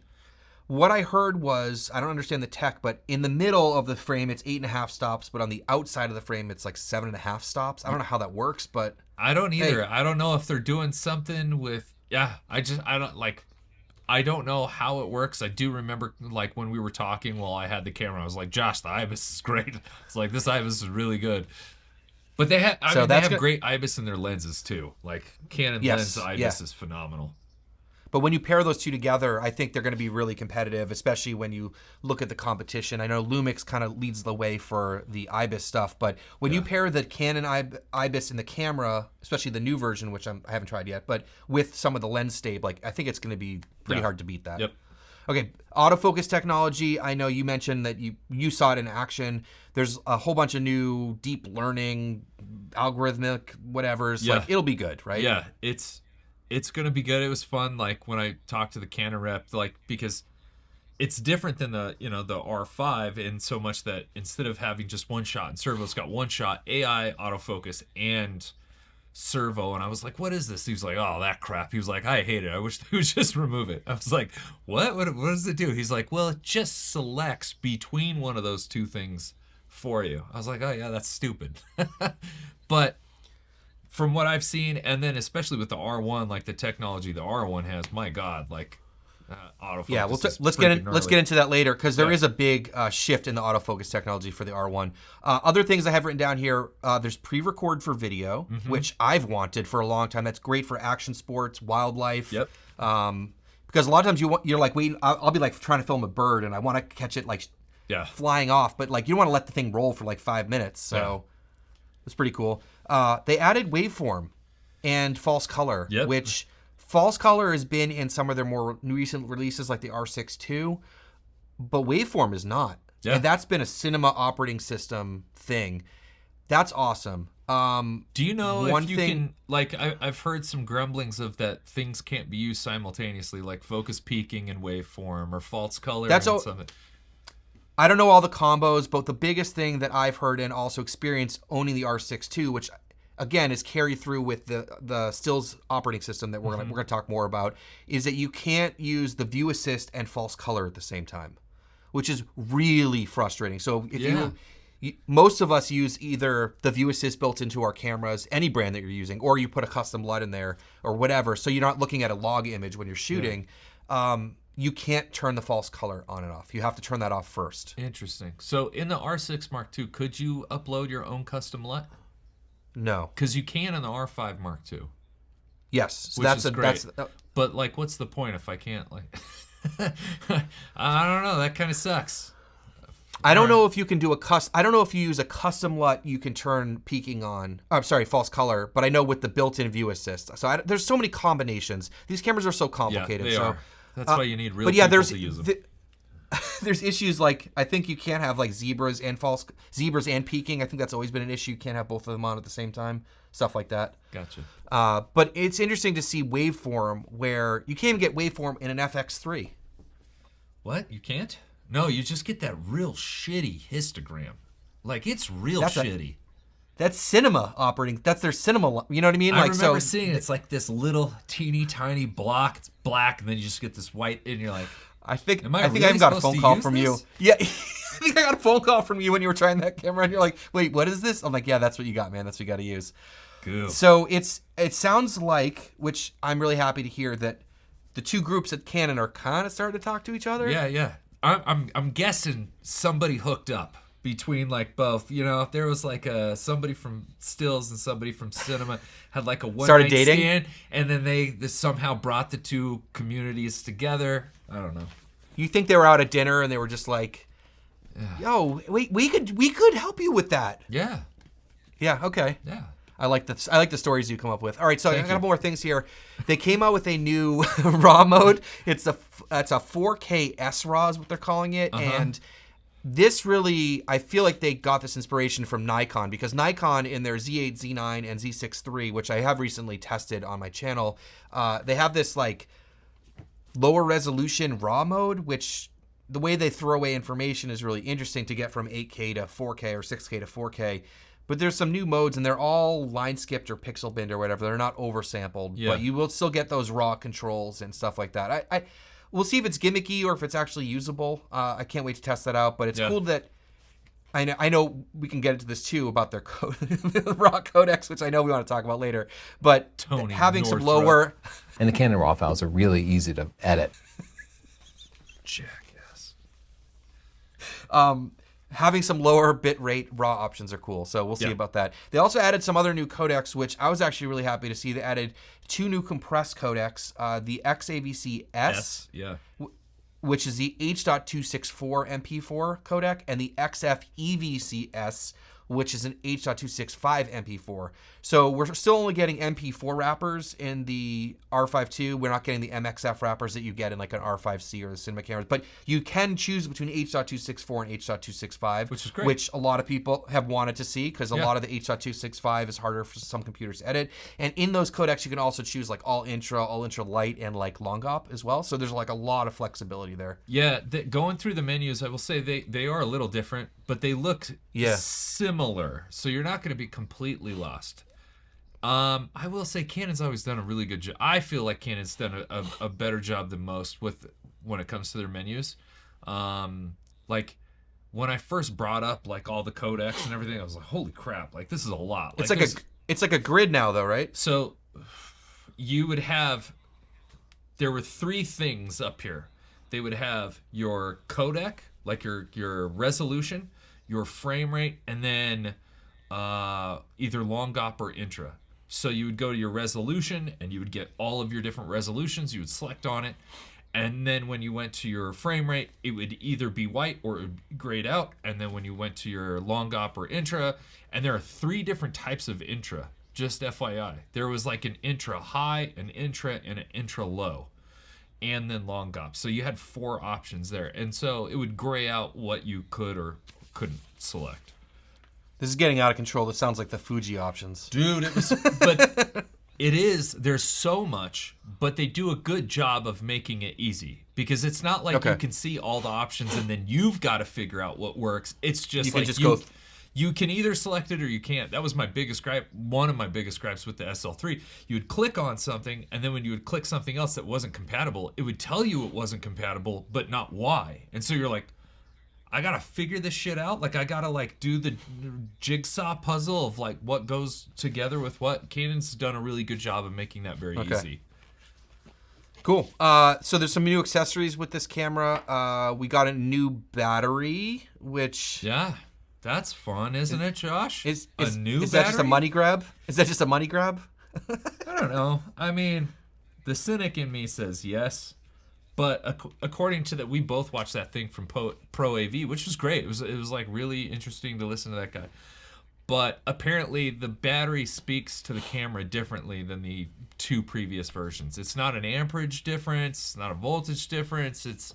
What I heard was, I don't understand the tech, but in the middle of the frame, it's 8.5 stops, but on the outside of the frame, it's like 7.5 stops. I don't know how that works, but... I don't either. Hey. I don't know if they're doing something with... Yeah, I don't know how it works. I do remember, like, when we were talking while I had the camera, I was like, Josh, the IBIS is great. It's like, this IBIS is really good. But they have great IBIS in their lenses, too. Like, Canon lens IBIS is phenomenal. But when you pair those two together, I think they're going to be really competitive, especially when you look at the competition. I know Lumix kind of leads the way for the IBIS stuff, but when you pair the Canon IBIS in the camera, especially the new version, which I haven't tried yet, but with some of the lens stabe, I think it's going to be pretty hard to beat that. Yep. Okay, autofocus technology. I know you mentioned that you saw it in action. There's a whole bunch of new deep learning, algorithmic whatevers. Yeah. It'll be good, right? Yeah, it's going to be good. It was fun, like, when I talked to the Canon rep, like, because it's different than the R5 in so much that instead of having just one shot and servo, it's got one shot, AI, autofocus, and servo. And I was like, what is this? He was like, oh, that crap. He was like, I hate it. I wish they would just remove it. I was like, what does it do? He's like, well, it just selects between one of those two things for you. I was like, oh, yeah, that's stupid. But from what I've seen, and then especially with the R1, like the technology the R1 has, my God, like autofocus. Yeah, let's get into that later because there is a big shift in the autofocus technology for the R1. Other things I have written down here: there's pre-record for video, which I've wanted for a long time. That's great for action sports, wildlife. Yep. Because a lot of times you're like waiting. I'll be like trying to film a bird, and I want to catch it like flying off, but like you don't want to let the thing roll for like 5 minutes. So it's pretty cool. They added waveform and false color, which false color has been in some of their more recent releases like the R6 II, but waveform is not. And that's been a cinema operating system thing. That's awesome. Do you know One if you thing, can, like, I've heard some grumblings of that things can't be used simultaneously, like focus peaking and waveform or false color that's and all. something. I don't know all the combos, but the biggest thing that I've heard and also experienced owning the R6 II, which again is carry through with the stills operating system that we're gonna talk more about, is that you can't use the view assist and false color at the same time, which is really frustrating. So if most of us use either the view assist built into our cameras, any brand that you're using, or you put a custom LUT in there or whatever, so you're not looking at a log image when you're shooting. You can't turn the false color on and off. You have to turn that off first. Interesting. So in the R6 Mark II, could you upload your own custom LUT? No. Because you can in the R5 Mark II. Yes. So which is great. But like, what's the point if I can't, like? I don't know. That kind of sucks. I don't know if you can do I don't know if you use a custom LUT you can turn peaking on. I'm sorry, false color. But I know with the built-in view assist. So there's so many combinations. These cameras are so complicated. Yeah, they are. That's why you need real but yeah, people to use them. There's issues like I think you can't have like zebras and peaking. I think that's always been an issue. You can't have both of them on at the same time. Stuff like that. Gotcha. But it's interesting to see waveform where you can't even get waveform in an FX3. What? You can't? No, you just get that real shitty histogram. Like, it's real shitty. That's cinema operating. That's their cinema. You know what I mean? I remember seeing it. It's like this little teeny tiny block. It's black, and then you just get this white, and you're like, I think I even got a phone call from you. Yeah, I think I got a phone call from you when you were trying that camera, and you're like, "Wait, what is this?" I'm like, "Yeah, that's what you got, man. That's what you got to use." Cool. So it sounds like, which I'm really happy to hear, that the two groups at Canon are kind of starting to talk to each other. Yeah. I'm guessing somebody hooked up between like both. You know, if there was like somebody from stills and somebody from cinema had like a one-night stand, and then they somehow brought the two communities together. I don't know. You think they were out at dinner and they were just like, "Yo, wait, we could help you with that." Yeah. Yeah. Okay. Yeah. I like the stories you come up with. All right, so I got a couple more things here. They came out with a new RAW mode. It's a 4K SRAW is what they're calling it, and this really, I feel like they got this inspiration from Nikon, because Nikon in their Z8, Z9, and Z6 III, which I have recently tested on my channel, they have this like lower resolution RAW mode, which the way they throw away information is really interesting to get from 8K to 4K or 6K to 4K. But there's some new modes, and they're all line skipped or pixel binned or whatever. They're not oversampled, but you will still get those raw controls and stuff like that. We'll see if it's gimmicky or if it's actually usable. I can't wait to test that out. But it's cool that I know we can get into this too about their raw codecs, which I know we want to talk about later. But having some lower, and the Canon RAW files are really easy to edit. Jackass. Having some lower bitrate RAW options are cool, so we'll see about that. They also added some other new codecs, which I was actually really happy to see. They added two new compressed codecs, the XAVC-S, which is the H.264 MP4 codec, and the XF-EVC-S, which is an H.265 MP4. So we're still only getting MP4 wrappers in the R5 II. We're not getting the MXF wrappers that you get in like an R5C or the cinema cameras. But you can choose between H.264 and H.265, which is great. Which a lot of people have wanted to see, because a lot of the H.265 is harder for some computers to edit. And in those codecs, you can also choose like all intra light, and like long op as well. So there's like a lot of flexibility there. Yeah, going through the menus, I will say they are a little different, but they look similar. So you're not going to be completely lost. I will say Canon's always done a really good job. I feel like Canon's done a better job than most when it comes to their menus. Like when I first brought up like all the codecs and everything, I was like, holy crap, like this is a lot. Like, it's like a grid now though, right? So you would have, there were three things up here. They would have your codec, like your resolution, your frame rate, and then either long op or intra. So you would go to your resolution and you would get all of your different resolutions. You would select on it. And then when you went to your frame rate, it would either be white or it would grayed out. And then when you went to your long op or intra, and there are three different types of intra, just FYI. There was like an intra high, an intra, and an intra low. And then long op. So you had four options there. And so it would gray out what you could or couldn't select. This is getting out of control. This sounds like the Fuji options. Dude, it was, but it is, there's so much, but they do a good job of making it easy. Because it's not like you can see all the options and then you've got to figure out what works. It's just you can like just go. You can either select it or you can't. That was my biggest gripe, one of my biggest gripes with the SL3. You would click on something, and then when you would click something else that wasn't compatible, it would tell you it wasn't compatible, but not why. And so you're like, I gotta figure this shit out. Like, I gotta like do the jigsaw puzzle of like what goes together with what. Canon's done a really good job of making that very easy. Cool. So there's some new accessories with this camera. We got a new battery, which that's fun, isn't it, Josh? Is battery? That just a money grab? Is that just a money grab? I don't know. I mean, the cynic in me says yes, but according to that, we both watched that thing from Pro AV, which was great. It was like really interesting to listen to that guy. But apparently, the battery speaks to the camera differently than the two previous versions. It's not an amperage difference. It's not a voltage difference. It's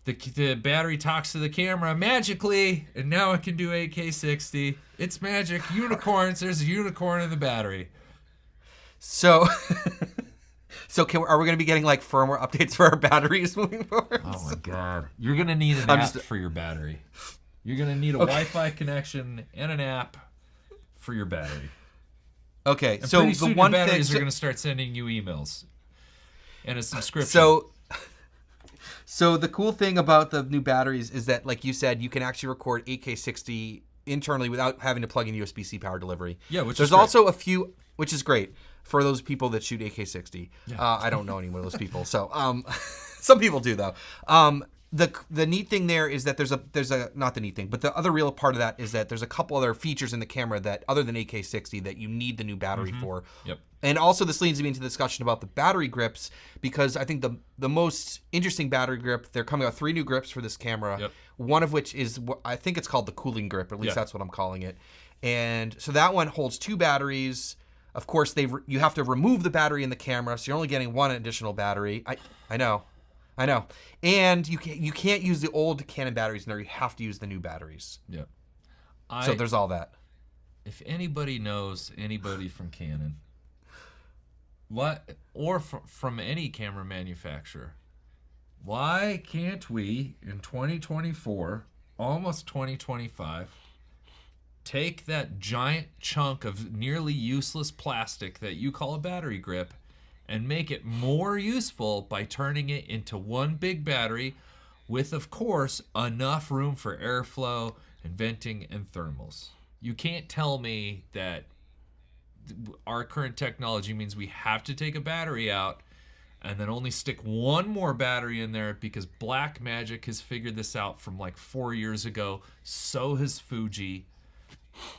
the battery talks to the camera magically, and now it can do 8K 60. It's magic. Unicorns. There's a unicorn in the battery. So, are we going to be getting like firmware updates for our batteries moving forward? Oh my god, you're gonna need an app for your battery. You're gonna need a Wi-Fi connection and an app for your battery. Okay, and so pretty soon the one your batteries thing are gonna start sending you emails and a subscription. So the cool thing about the new batteries is that, like you said, you can actually record 8K 60 internally without having to plug in USB-C power delivery. Yeah, there's also a few, which is great for those people that shoot 8K 60. Yeah. I don't know any one of those people, so some people do though. The neat thing there is that there's a not the neat thing, but the other real part of that is that there's a couple other features in the camera that other than 8K 60 that you need the new battery for. Yep. And also this leads me into the discussion about the battery grips, because I think the most interesting battery grip, they're coming out 3 new grips for this camera. Yep. One of which is I think it's called the cooling grip, or at least that's what I'm calling it. And so that one holds 2 batteries. Of course, you have to remove the battery in the camera, so you're only getting 1 additional battery. I know. And you can't use the old Canon batteries in there. You have to use the new batteries. Yep. So there's all that. If anybody knows anybody from Canon, from any camera manufacturer, why can't we in 2024, almost 2025, take that giant chunk of nearly useless plastic that you call a battery grip and make it more useful by turning it into one big battery with, of course, enough room for airflow and venting and thermals? You can't tell me that our current technology means we have to take a battery out and then only stick one more battery in there because Blackmagic has figured this out from like 4 years ago. So has Fuji.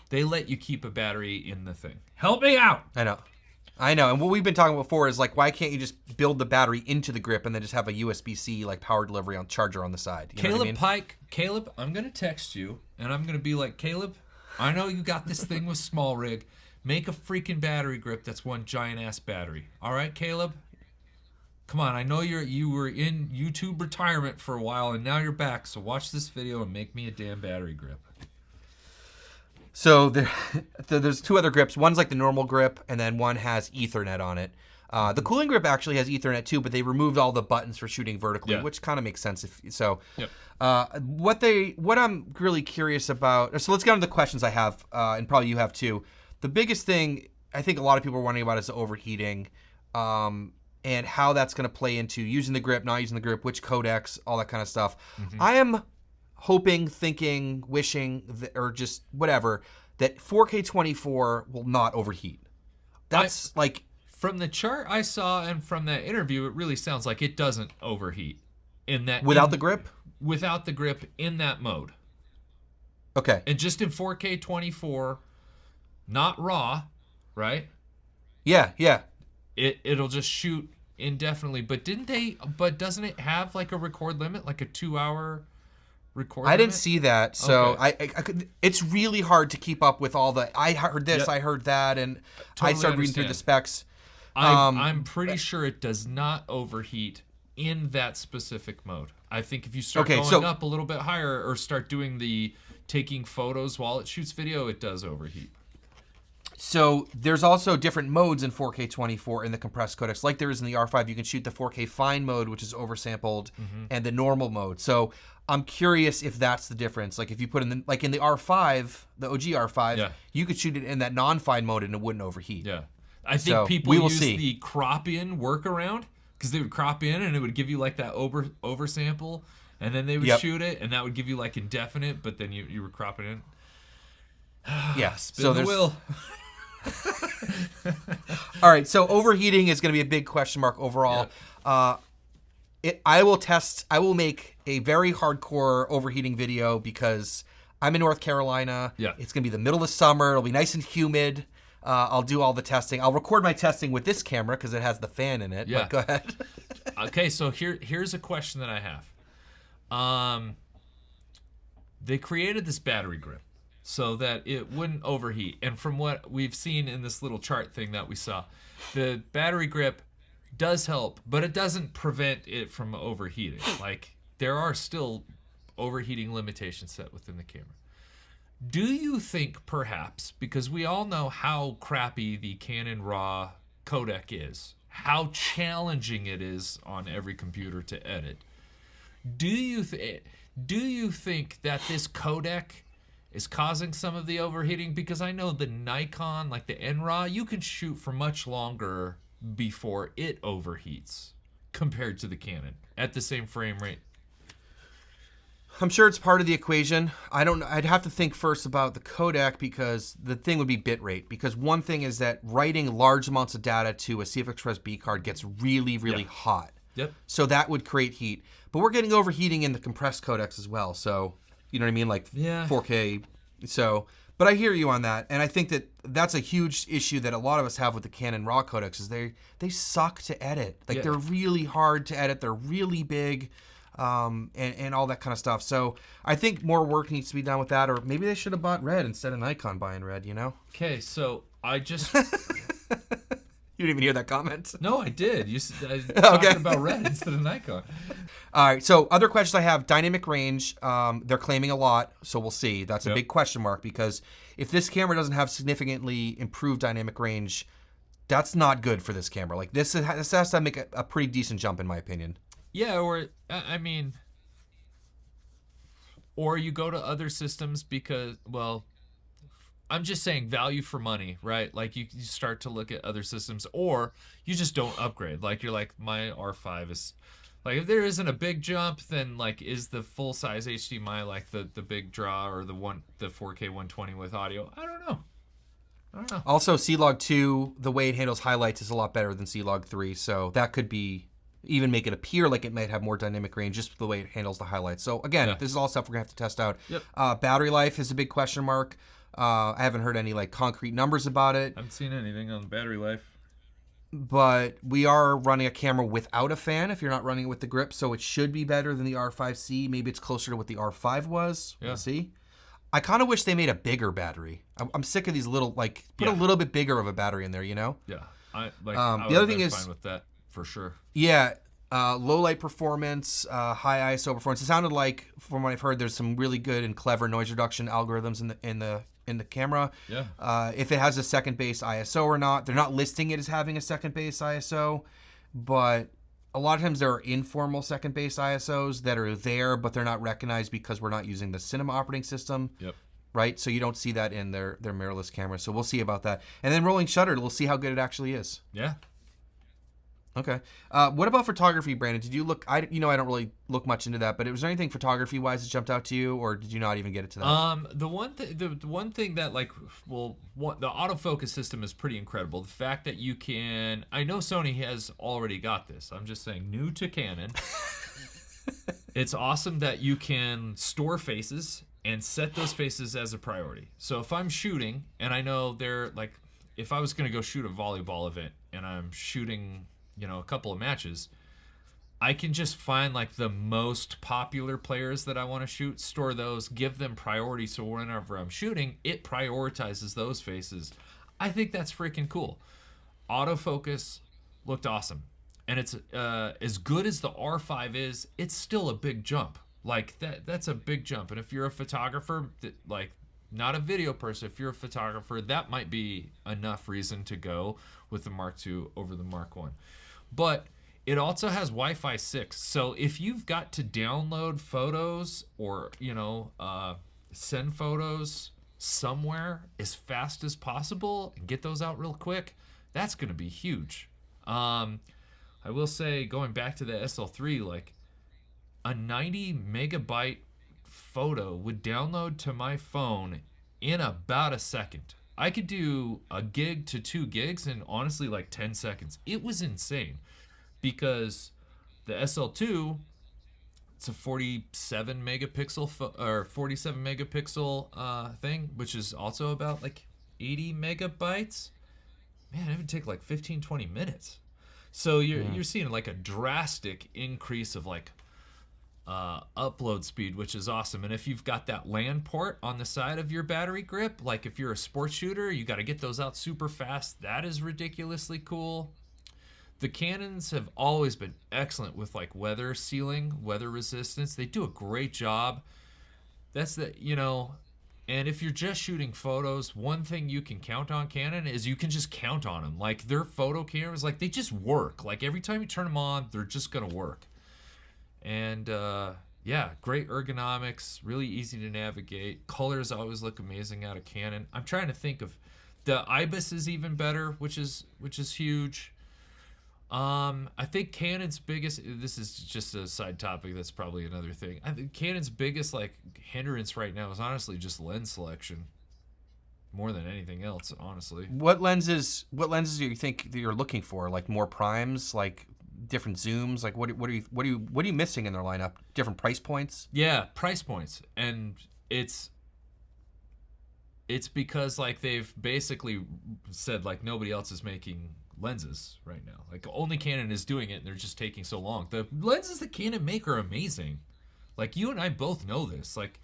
They let you keep a battery in the thing. Help me out! I know. And what we've been talking about before is like, why can't you just build the battery into the grip and then just have a USB-C like power delivery on charger on the side? You know what I mean? Pike, Caleb, I'm going to text you and I'm going to be like, Caleb, I know you got this thing with small rig. Make a freaking battery grip that's one giant ass battery. All right, Caleb? Come on, I know you were in YouTube retirement for a while and now you're back. So watch this video and make me a damn battery grip. So there's 2 other grips. One's like the normal grip, and then one has Ethernet on it. The cooling grip actually has Ethernet too, but they removed all the buttons for shooting vertically, which kind of makes sense. What I'm really curious about. So let's get on to the questions I have, and probably you have too. The biggest thing I think a lot of people are wondering about is the overheating, and how that's going to play into using the grip, not using the grip, which codecs, all that kind of stuff. Mm-hmm. I am hoping, thinking, wishing, or just whatever, that 4K 24 will not overheat. That's like... From the chart I saw and from that interview, it really sounds like it doesn't overheat. Without the grip? Without the grip in that mode. Okay. And just in 4K 24, not RAW, right? Yeah. It'll just shoot indefinitely. But doesn't it have like a record limit, like a 2-hour... I didn't see that, so okay. I could, it's really hard to keep up with all the. I heard this, I heard that, and I started reading through the specs. I'm pretty sure it does not overheat in that specific mode. I think if you start going up a little bit higher or start doing the taking photos while it shoots video, it does overheat. So there's also different modes in 4K 24 in the compressed codecs, like there is in the R5. You can shoot the 4K fine mode, which is oversampled, and the normal mode. So I'm curious if that's the difference. Like if you put in the R5, the OG R5, you could shoot it in that non-fine mode and it wouldn't overheat. Yeah, I think people use the crop in workaround because they would crop in and it would give you like that oversample, and then they would shoot it and that would give you like indefinite, but then you were cropping in. Yeah, spin the wheel. All right, so overheating is going to be a big question mark overall. I will make a very hardcore overheating video because I'm in North Carolina. Yeah. It's going to be the middle of summer. It'll be nice and humid. I'll do all the testing. I'll record my testing with this camera because it has the fan in it. Yeah. But go ahead. Okay, so here's a question that I have. They created this battery grip so that it wouldn't overheat. And from what we've seen in this little chart thing that we saw, the battery grip does help, but it doesn't prevent it from overheating. Like, there are still overheating limitations set within the camera. Do you think perhaps, because we all know how crappy the Canon RAW codec is, how challenging it is on every computer to edit, do you think that this codec is causing some of the overheating? Because I know the Nikon, like the NRAW, you can shoot for much longer before it overheats compared to the Canon at the same frame rate. I'm sure it's part of the equation. I'd have to think first about the codec because the thing would be bitrate. Because one thing is that writing large amounts of data to a CF Express B card gets really, really hot. Yep. So that would create heat. But we're getting overheating in the compressed codecs as well. So, you know what I mean? Like 4K. So, but I hear you on that. And I think that that's a huge issue that a lot of us have with the Canon RAW codecs is they suck to edit. Like they're really hard to edit. They're really big. And all that kind of stuff. So I think more work needs to be done with that, or maybe they should have bought red instead of Nikon buying red, you know? Okay, so I just... You didn't even hear that comment? No, I did. You talking about red instead of Nikon. All right, so other questions I have, dynamic range, they're claiming a lot, so we'll see. That's a big question mark because if this camera doesn't have significantly improved dynamic range, that's not good for this camera. Like this has to make a pretty decent jump in my opinion. Yeah, or I mean, or you go to other systems because, well, I'm just saying value for money, right? Like you start to look at other systems, or you just don't upgrade. Like you're like, my R5 is, like if there isn't a big jump, then like is the full size HDMI like the big draw or the 4K 120 with audio? I don't know. Also, C-Log 2, the way it handles highlights is a lot better than C-Log 3, so that could be even make it appear like it might have more dynamic range just the way it handles the highlights. So again, this is all stuff we're gonna have to test out. Yep. Battery life is a big question mark. I haven't heard any like concrete numbers about it. I haven't seen anything on battery life. But we are running a camera without a fan if you're not running it with the grip, so it should be better than the R5C. Maybe it's closer to what the R5 was. We'll see. I kind of wish they made a bigger battery. I'm sick of these little, like, put a little bit bigger of a battery in there, you know? Yeah. I the other thing is, fine with that for sure. Yeah. Low light performance, high ISO performance. It sounded like, from what I've heard, there's some really good and clever noise reduction algorithms in the camera. Yeah. If it has a second base ISO or not, they're not listing it as having a second base ISO, but a lot of times there are informal second base ISOs that are there, but they're not recognized because we're not using the Cinema operating system. Yep. Right, so you don't see that in their mirrorless camera. So we'll see about that, and then rolling shutter, we'll see how good it actually is. Yeah. Okay. What about photography, Brandon? Did you look? I don't really look much into that, but was there anything photography-wise that jumped out to you, or did you not even get it to that? The one thing that the autofocus system is pretty incredible. The fact that you can, I know Sony has already got this. I'm just saying, new to Canon. It's awesome that you can store faces and set those faces as a priority. So if I'm shooting and I know they're like, if I was going to go shoot a volleyball event and I'm shooting, a couple of matches, I can just find like the most popular players that I want to shoot, store those, give them priority, so whenever I'm shooting, it prioritizes those faces. I think that's freaking cool. Autofocus looked awesome. And it's as good as the R5 is, it's still a big jump Like that's a big jump. And if you're a photographer, like not a video person, if you're a photographer, that might be enough reason to go with the Mark II over the Mark I. But it also has Wi-Fi 6. So if you've got to download photos or, send photos somewhere as fast as possible and get those out real quick, that's going to be huge. I will say, going back to the SL3, like a 90 megabyte photo would download to my phone in about a second. I could do a gig to 2 gigs in honestly like 10 seconds. It was insane because the SL2, it's a 47 megapixel or 47 megapixel thing, which is also about like 80 megabytes. Man, it would take like 15-20 minutes. So you're seeing like a drastic increase of like upload speed, which is awesome. And if you've got that LAN port on the side of your battery grip, like if you're a sports shooter, you got to get those out super fast. That is ridiculously cool. The Canons have always been excellent with like weather sealing, weather resistance. They do a great job. That's and if you're just shooting photos, one thing you can count on Canon is you can just count on them. Like their photo cameras, like they just work. Like every time you turn them on, they're just going to work. And great ergonomics, really easy to navigate. Colors always look amazing out of Canon. I'm trying to think of the IBIS is even better, which is huge. I think Canon's biggest, this is just a side topic, that's probably another thing. I think Canon's biggest like hindrance right now is honestly just lens selection more than anything else, honestly. What lenses do you think that you're looking for? Like more primes, like different zooms? Like what are you missing in their lineup? Different price points? Yeah, price points. And it's because like they've basically said like nobody else is making lenses right now. Like only Canon is doing it, and they're just taking so long. The lenses that Canon make are amazing. Like you and I both know this. Like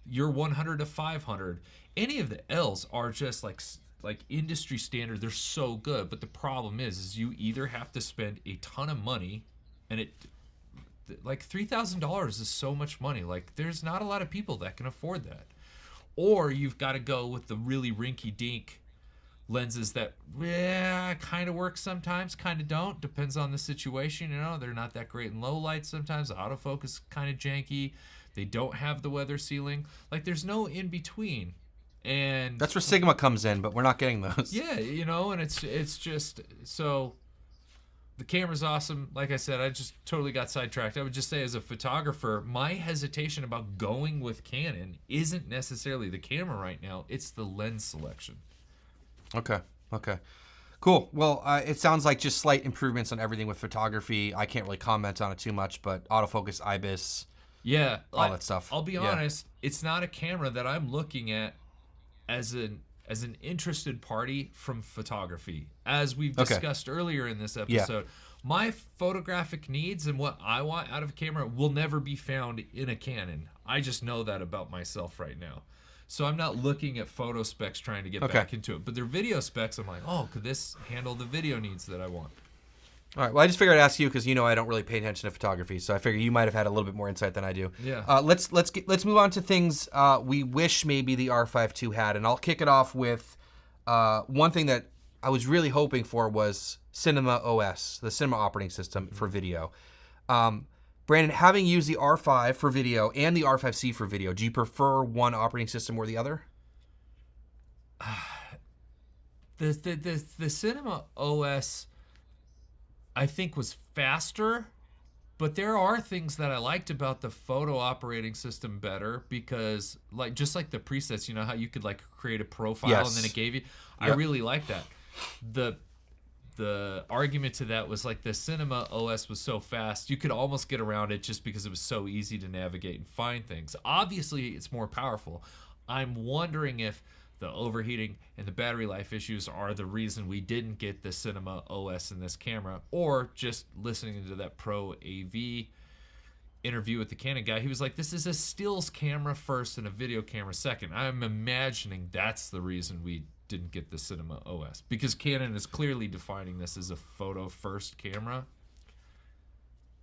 your 100 to 500, any of the L's are just like industry standard. They're so good, but the problem is you either have to spend a ton of money, and it like $3,000 is so much money. Like there's not a lot of people that can afford that, or you've got to go with the really rinky-dink lenses that kind of work sometimes, kind of don't. Depends on the situation. They're not that great in low light sometimes. The autofocus kind of janky. They don't have the weather sealing. Like there's no in between. And that's where Sigma comes in, but we're not getting those. Yeah, and it's just so the camera's awesome. Like I said, I just totally got sidetracked. I would just say as a photographer, my hesitation about going with Canon isn't necessarily the camera right now. It's the lens selection. Okay. Cool. Well, it sounds like just slight improvements on everything with photography. I can't really comment on it too much, but autofocus, IBIS, all that stuff. I'll be honest, it's not a camera that I'm looking at as an interested party from photography. As we've discussed earlier in this episode, my photographic needs and what I want out of a camera will never be found in a Canon. I just know that about myself right now. So I'm not looking at photo specs trying to get back into it. But their video specs, I'm like, could this handle the video needs that I want? All right. Well, I just figured I'd ask you because I don't really pay attention to photography, so I figure you might have had a little bit more insight than I do. Yeah. Let's move on to things we wish maybe the R5 II had, and I'll kick it off with one thing that I was really hoping for was Cinema OS, the Cinema operating system for video. Brandon, having used the R5 for video and the R5C for video, do you prefer one operating system or the other? The Cinema OS, I think, was faster, but there are things that I liked about the photo operating system better because, like, just like the presets, how you could like create a profile and then it gave you. I really like that. The argument to that was like the Cinema OS was so fast you could almost get around it just because it was so easy to navigate and find things. Obviously, it's more powerful. I'm wondering if the overheating and the battery life issues are the reason we didn't get the Cinema OS in this camera, or just listening to that Pro AV interview with the Canon guy, he was like, this is a stills camera first and a video camera second. I'm imagining that's the reason we didn't get the Cinema OS, because Canon is clearly defining this as a photo first camera.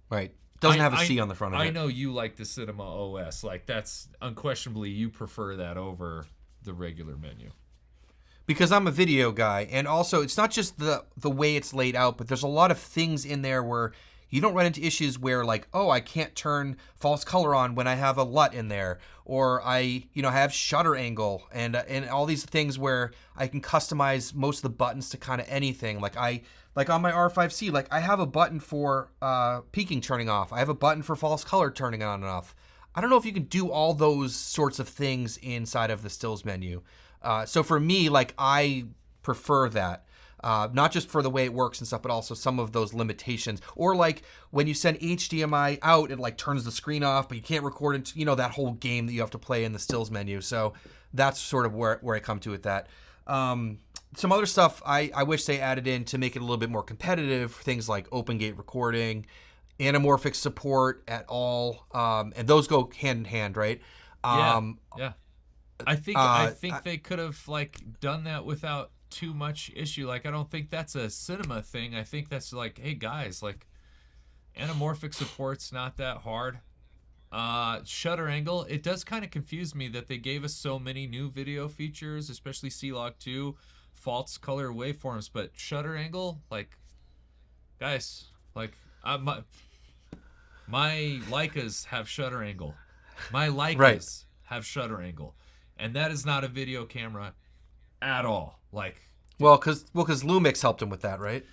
Right. Doesn't have a C on the front of it. I know you like the Cinema OS. Like, that's unquestionably, you prefer that over the regular menu. Because I'm a video guy, and also it's not just the way it's laid out, but there's a lot of things in there where you don't run into issues where, like, oh, I can't turn false color on when I have a LUT in there, or I have shutter angle and all these things where I can customize most of the buttons to kind of anything. Like on my R5C, like I have a button for peaking turning off. I have a button for false color turning on and off. I don't know if you can do all those sorts of things inside of the stills menu. So for me, like, I prefer that. Not just for the way it works and stuff, but also some of those limitations. Or like when you send HDMI out, it like turns the screen off, but you can't record it. That whole game that you have to play in the stills menu. So that's sort of where I come to with that. Some other stuff I wish they added in to make it a little bit more competitive. Things like open gate recording, anamorphic support at all, and those go hand in hand, right? Yeah. I think they could have like done that without too much issue. Like, I don't think that's a cinema thing. I think that's like, hey guys, like, anamorphic support's not that hard. Shutter angle, it does kind of confuse me that they gave us so many new video features, especially C-Log 2, false color waveforms, but shutter angle, like, guys, like, my Leicas have shutter angle. My Leicas have shutter angle. And that is not a video camera at all. Like, well, because Lumix helped him with that, right?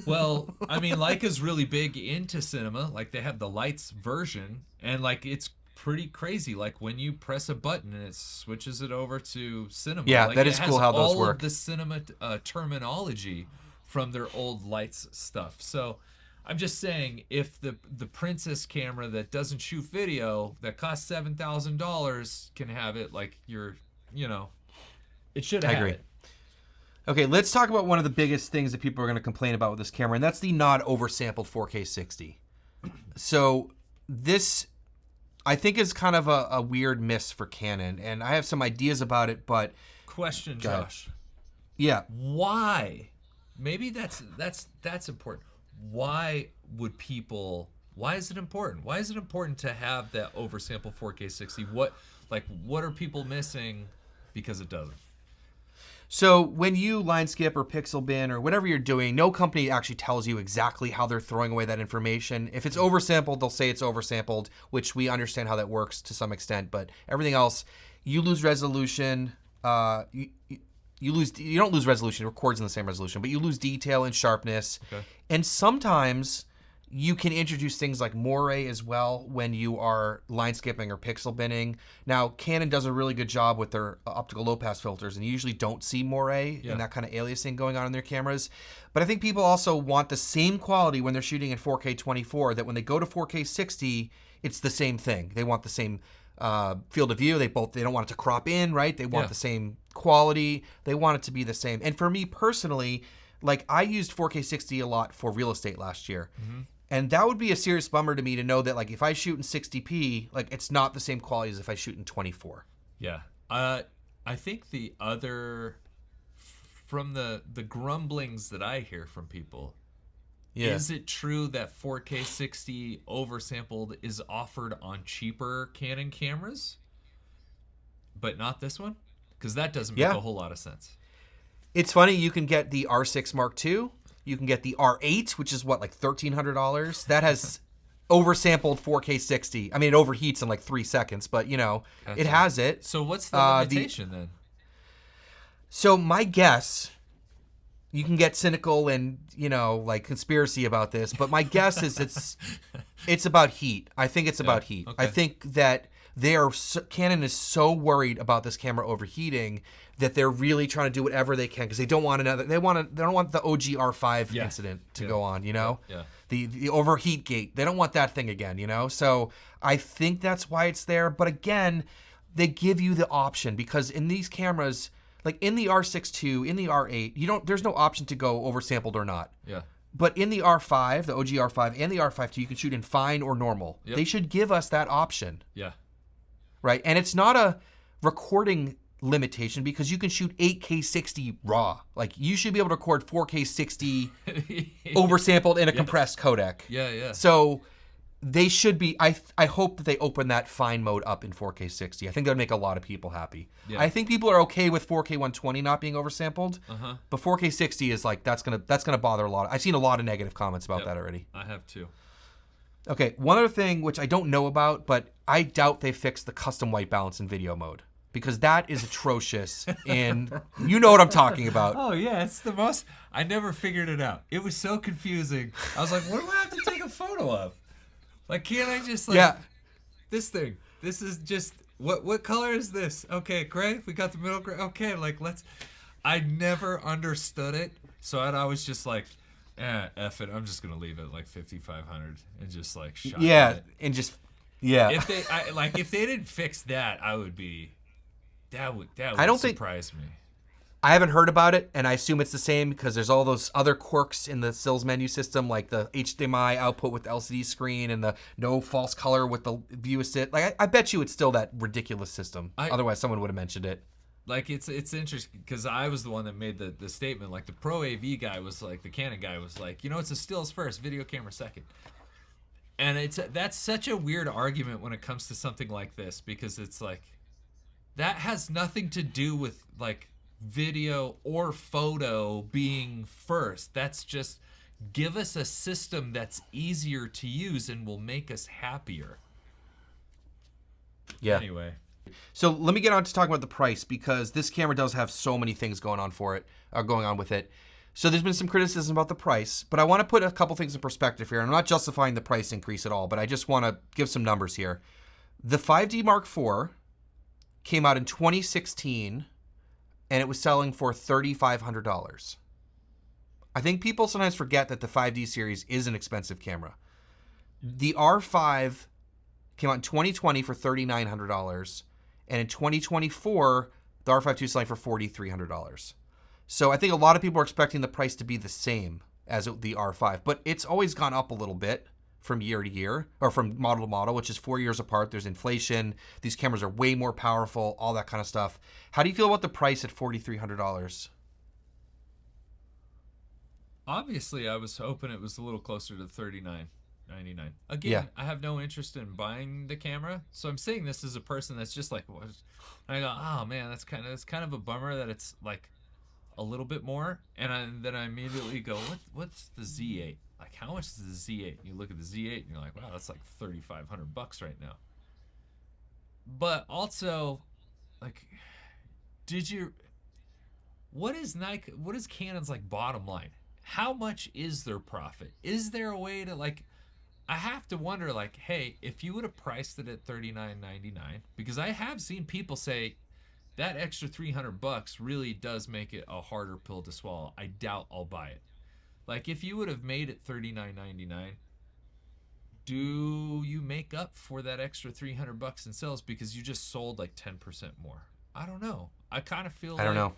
well, I mean, Leica's really big into cinema. Like, they have the lights version, and like, it's pretty crazy. Like, when you press a button and it switches it over to cinema. Yeah, like, that is cool how those work. All of the cinema terminology from their old lights stuff. So I'm just saying, if the Princess camera that doesn't shoot video that costs $7,000 can have it, like, it should have it. Okay, let's talk about one of the biggest things that people are going to complain about with this camera, and that's the not oversampled 4K 60. So this, I think, is kind of a weird miss for Canon, and I have some ideas about it, but... Question, Josh. Yeah. Why? Maybe that's important. Why is it important? Why is it important to have that oversampled 4K 60? What are people missing because it doesn't? So when you line skip or pixel bin or whatever you're doing, no company actually tells you exactly how they're throwing away that information. If it's oversampled, they'll say it's oversampled, which we understand how that works to some extent. But everything else, you lose resolution. You don't lose resolution. It records in the same resolution, but you lose detail and sharpness. Okay. And sometimes you can introduce things like moire as well when you are line skipping or pixel binning. Now, Canon does a really good job with their optical low pass filters, and you usually don't see moire and that kind of aliasing going on in their cameras. But I think people also want the same quality when they're shooting in 4K 24, that when they go to 4K 60, it's the same thing. They want the same field of view. They don't want it to crop in, right? They want the same quality. They want it to be the same. And for me personally, like, I used 4K 60 a lot for real estate last year. Mm-hmm. And that would be a serious bummer to me to know that, like, if I shoot in 60p, like, it's not the same quality as if I shoot in 24. Yeah. I think the other, from the grumblings that I hear from people, is it true that 4K 60 oversampled is offered on cheaper Canon cameras, but not this one? Because that doesn't make a whole lot of sense. It's funny, you can get the R6 Mark II. You can get the R8, which is what, like $1,300? That has oversampled 4K 60. I mean, it overheats in like 3 seconds, but it has it. So what's the limitation then? So my guess, you can get cynical and, like conspiracy about this, but my guess is it's about heat. I think it's about heat. Okay. I think that Canon is so worried about this camera overheating that they're really trying to do whatever they can, because they don't want they don't want the OG R5 incident to go on, the overheat gate. They don't want that thing again, So I think that's why it's there. But again, they give you the option, because in these cameras, like in the R6 II, in the R8, there's no option to go oversampled or not. Yeah. But in the R5, the OG R5 and the R5II, you can shoot in fine or normal. Yep. They should give us that option. Yeah. Right? And it's not a recording limitation, because you can shoot 8K 60 raw. Like, you should be able to record 4K 60 oversampled in a compressed codec. Yeah. So They should be. I hope that they open that fine mode up in 4K 60. I think that would make a lot of people happy. Yeah. I think people are okay with 4K 120 not being oversampled, but 4K 60 is like that's gonna bother a lot. I've seen a lot of negative comments about that already. I have too. Okay, one other thing which I don't know about, but I doubt they fixed the custom white balance in video mode because that is atrocious. And you know what I'm talking about. Oh yeah, it's the most. I never figured it out. It was so confusing. I was like, what do I have to take a photo of? Like, can't I just this thing? This is just what color is this? Okay, gray. We got the middle gray. Okay, like let's. I never understood it, so I was just like, F it. I'm just gonna leave it like 5,500 and just like shot it. And just If they didn't fix that, I would be. That would surprise me. I haven't heard about it, and I assume it's the same because there's all those other quirks in the Sills menu system, like the HDMI output with the LCD screen and the no false color with the view assist. Like I bet you it's still that ridiculous system. Otherwise, someone would have mentioned it. Like it's interesting because I was the one that made the statement. Like the Pro AV guy was like, the Canon guy was like, it's a stills first, video camera second. And that's such a weird argument when it comes to something like this because it's like that has nothing to do with like video or photo being first. That's just give us a system that's easier to use and will make us happier. Yeah. Anyway. So let me get on to talking about the price because this camera does have so many things going on with it. So there's been some criticism about the price, but I want to put a couple things in perspective here. I'm not justifying the price increase at all, but I just want to give some numbers here. The 5D Mark IV came out in 2016, and it was selling for $3,500. I think people sometimes forget that the 5D series is an expensive camera. The R5 came out in 2020 for $3,900, and in 2024, the R5II is selling for $4,300. So I think a lot of people are expecting the price to be the same as the R5, but it's always gone up a little bit from year to year, or from model to model, which is 4 years apart. There's inflation. These cameras are way more powerful, all that kind of stuff. How do you feel about the price at $4,300? Obviously, I was hoping it was a little closer to $39.99. Again, I have no interest in buying the camera, so I'm saying this as a person that's just like, what? And I go, oh man, that's kind of a bummer that it's like a little bit more, and then I immediately go, what's the Z8? Like, how much is the Z8? And you look at the Z8 and you're like, wow, that's like $3,500 right now. But also, like, what is Canon's like bottom line? How much is their profit? Is there a way to like, I have to wonder like, hey, if you would have priced it at $39.99, because I have seen people say that extra $300 really does make it a harder pill to swallow. I doubt I'll buy it. Like, if you would have made it $39.99, do you make up for that extra $300 in sales because you just sold like 10% more? I don't know. I kind of feel I don't know.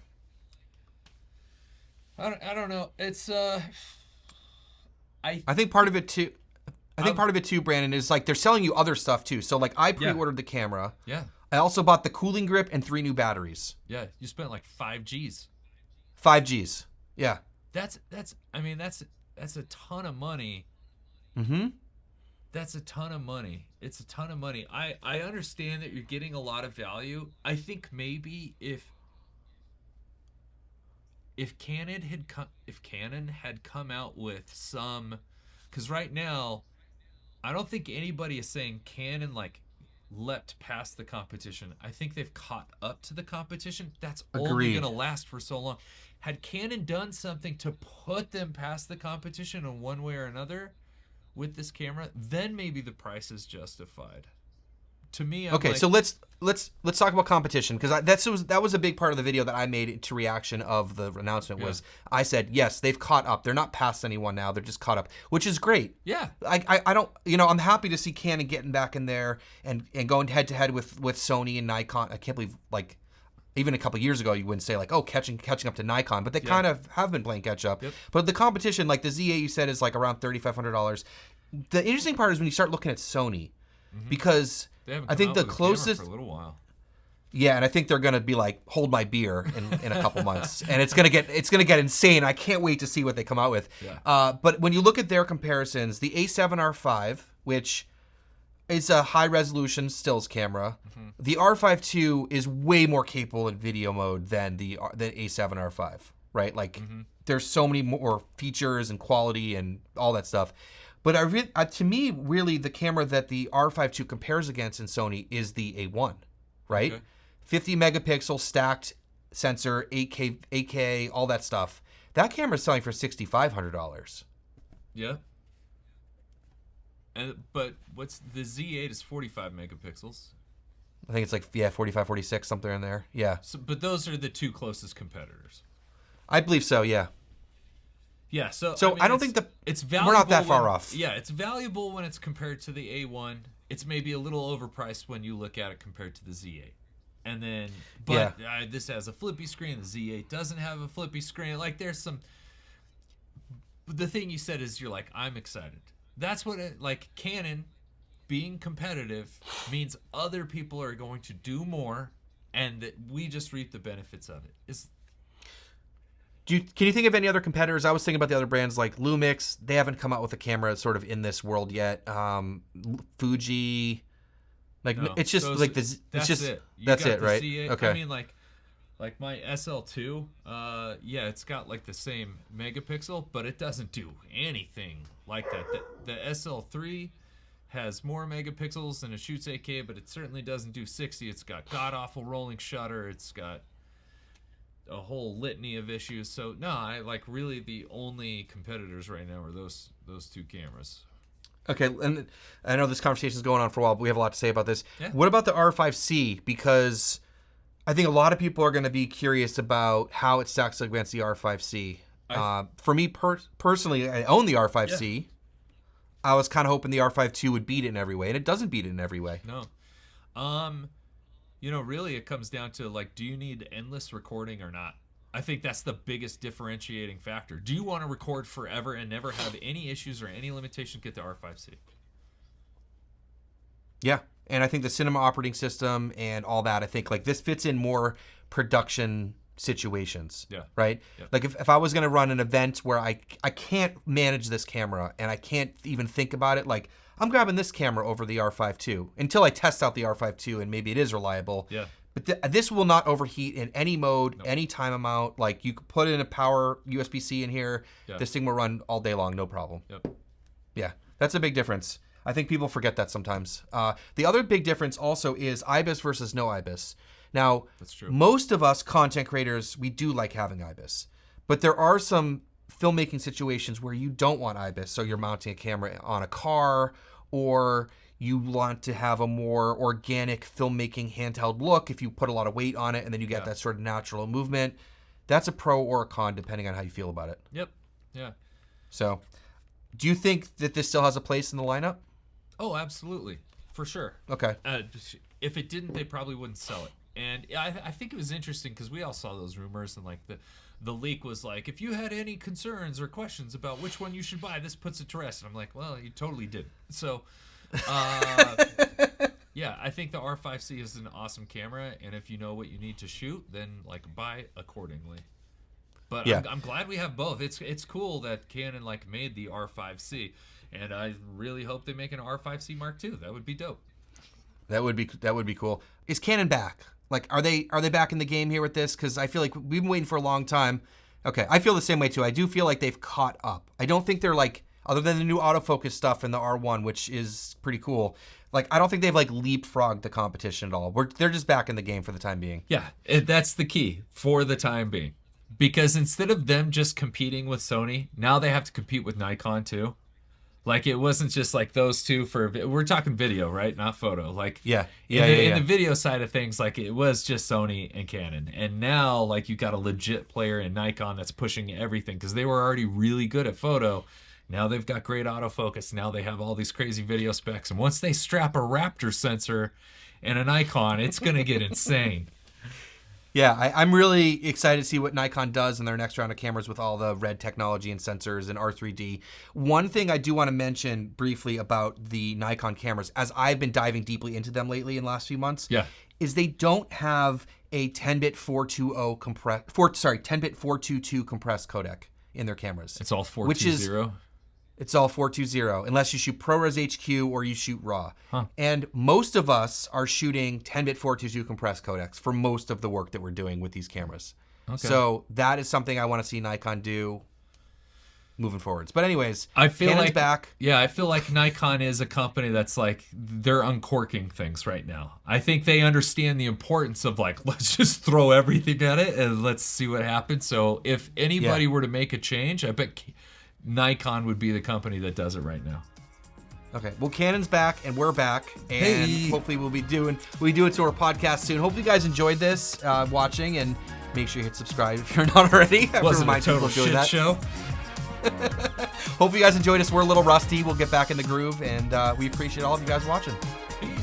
I don't know. It's I think part of it too. Part of it too, Brandon, is like they're selling you other stuff too. So like I pre-ordered the camera. Yeah. I also bought the cooling grip and 3 new batteries. Yeah, you spent like 5 G's. 5 G's. Yeah. That's a ton of money. Mm-hmm. That's a ton of money. It's a ton of money. I understand that you're getting a lot of value. I think maybe if Canon had come out with some, because right now I don't think anybody is saying Canon like leapt past the competition. I think they've caught up to the competition. That's only going to last for so long. Had Canon done something to put them past the competition in one way or another with this camera, then maybe the price is justified. To me, so let's talk about competition, because that was a big part of the video that I made to reaction of the announcement. Was I said yes, they've caught up. They're not past anyone now. They're just caught up, which is great. Yeah, I don't, I'm happy to see Canon getting back in there and going head to head with Sony and Nikon. I can't believe like even a couple years ago you wouldn't say like, oh, catching up to Nikon, but they kind of have been playing catch up. Yep. But the competition, like the Z8 you said, is like around $3,500. The interesting part is when you start looking at Sony, because I think the closest for a little while. Yeah, and I think they're gonna be like, hold my beer in a couple months, and it's gonna get insane. I can't wait to see what they come out with. Yeah. But when you look at their comparisons, the A7R5, which It's a high resolution stills camera. Mm-hmm. The R5 II is way more capable in video mode than the A7 R5, right? Like Mm-hmm. there's so many more features and quality and all that stuff. But to me, really, the camera that the R5 II compares against in Sony is the A1, right? Okay. 50 megapixel stacked sensor, 8K, all that stuff. That camera's selling for $6,500. Yeah. But what's the Z8 is 45 megapixels. I think it's like 45, 46, something in there. Yeah, So, but those are the two closest competitors. I believe so. Yeah. Yeah, so I don't think it's we're valuable. not that far off. Yeah, it's valuable when it's compared to the A1. It's maybe a little overpriced when you look at it compared to the Z8. And then, but this has a flippy screen. The Z8 doesn't have a flippy screen. Like there's some. The thing you said is you're like, I'm excited. That's what like Canon being competitive means other people are going to do more, and that we just reap the benefits of it. Can you think of any other competitors? I was thinking about the other brands like Lumix. They haven't come out with a camera sort of in this world yet. Fuji, like No, it's just those- like this. It's That's just it. You that's got it, the right? Z8. Okay. I mean, like my SL2, yeah, it's got like the same megapixel, but it doesn't do anything like that. The SL3 has more megapixels and it shoots 8K, but it certainly doesn't do 60. It's got god awful rolling shutter. It's got a whole litany of issues. So no, I like really the only competitors right now are those two cameras. Okay, and I know this conversation is going on for a while, but we have a lot to say about this. Yeah. What about the R5C? Because I think a lot of people are going to be curious about how it stacks up against the R5C. For me personally, I own the R5C. Yeah. I was kind of hoping the R5II would beat it in every way, and it doesn't beat it in every way. No. You know, really it comes down to like, do you need endless recording or not? I think that's the biggest differentiating factor. Do you want to record forever and never have any issues or any limitations? Get the R5C. Yeah, and I think the cinema operating system and all that, I think like this fits in more production situations. Yeah. Right? Yep. Like if I was going to run an event where I can't manage this camera and I can't even think about it, like I'm grabbing this camera over the R5 II until I test out the R5 II and maybe it is reliable. Yeah. But this will not overheat in any mode, any time amount. Like you could put in a power USB-C in here. Yeah. This thing will run all day long, no problem. Yep. Yeah, that's a big difference. I think people forget that sometimes. The other big difference also is IBIS versus no IBIS. Now, That's true. most of us content creators, we do like having IBIS. But there are some filmmaking situations where you don't want IBIS. So you're mounting a camera on a car, or you want to have a more organic filmmaking handheld look if you put a lot of weight on it and then you get that sort of natural movement. That's a pro or a con depending on how you feel about it. Yep. Yeah. So, do you think that this still has a place in the lineup? Oh, absolutely. For sure. Okay. If it didn't, they probably wouldn't sell it. And I think it was interesting because we all saw those rumors, and like the leak was like, if you had any concerns or questions about which one you should buy, this puts it to rest. And I'm like, well, you totally didn't. So, yeah, I think the R5C is an awesome camera, and if you know what you need to shoot, then like buy accordingly. But Yeah. I'm glad we have both. It's cool that Canon like made the R5C, and I really hope they make an R5C Mark II. That would be dope. That would be cool. Is Canon back? Like, are they back in the game here with this? Because I feel like we've been waiting for a long time. Okay, I feel the same way too. I do feel like they've caught up. I don't think they're like, other than the new autofocus stuff in the R1, which is pretty cool. Like, I don't think they've like leapfrogged the competition at all. They're just back in the game for the time being. Yeah, that's the key for the time being. Because instead of them just competing with Sony, now they have to compete with Nikon too. Like, it wasn't just like those two we're talking video, right? Not photo. Like, Yeah. in the video side of things, like it was just Sony and Canon. And now, like, you got a legit player in Nikon that's pushing everything because they were already really good at photo. Now they've got great autofocus. Now they have all these crazy video specs. And once they strap a Raptor sensor and a Nikon, it's going to get insane. Yeah, I'm really excited to see what Nikon does in their next round of cameras with all the red technology and sensors and R3D. One thing I do want to mention briefly about the Nikon cameras, as I've been diving deeply into them lately in the last few months, is they don't have a 10-bit 422 compressed codec in their cameras. It's all 420? It's all 420, unless you shoot ProRes HQ or you shoot RAW. And most of us are shooting 10-bit 422 compressed codecs for most of the work that we're doing with these cameras. Okay. So that is something I want to see Nikon do moving forwards. But anyways, I feel Canon's like back. Yeah, I feel like Nikon is a company that's like they're uncorking things right now. I think they understand the importance of like let's just throw everything at it and let's see what happens. So if anybody were to make a change, I bet Nikon would be the company that does it right now. Okay, well, Canon's back and we're back, and hopefully we'll do it to our podcast soon. Hopefully you guys enjoyed this watching, and make sure you hit subscribe if you're not already. I have to Wasn't a remind people total of doing shit that. show. Hope you guys enjoyed us. We're a little rusty. We'll get back in the groove, and we appreciate all of you guys watching. Peace.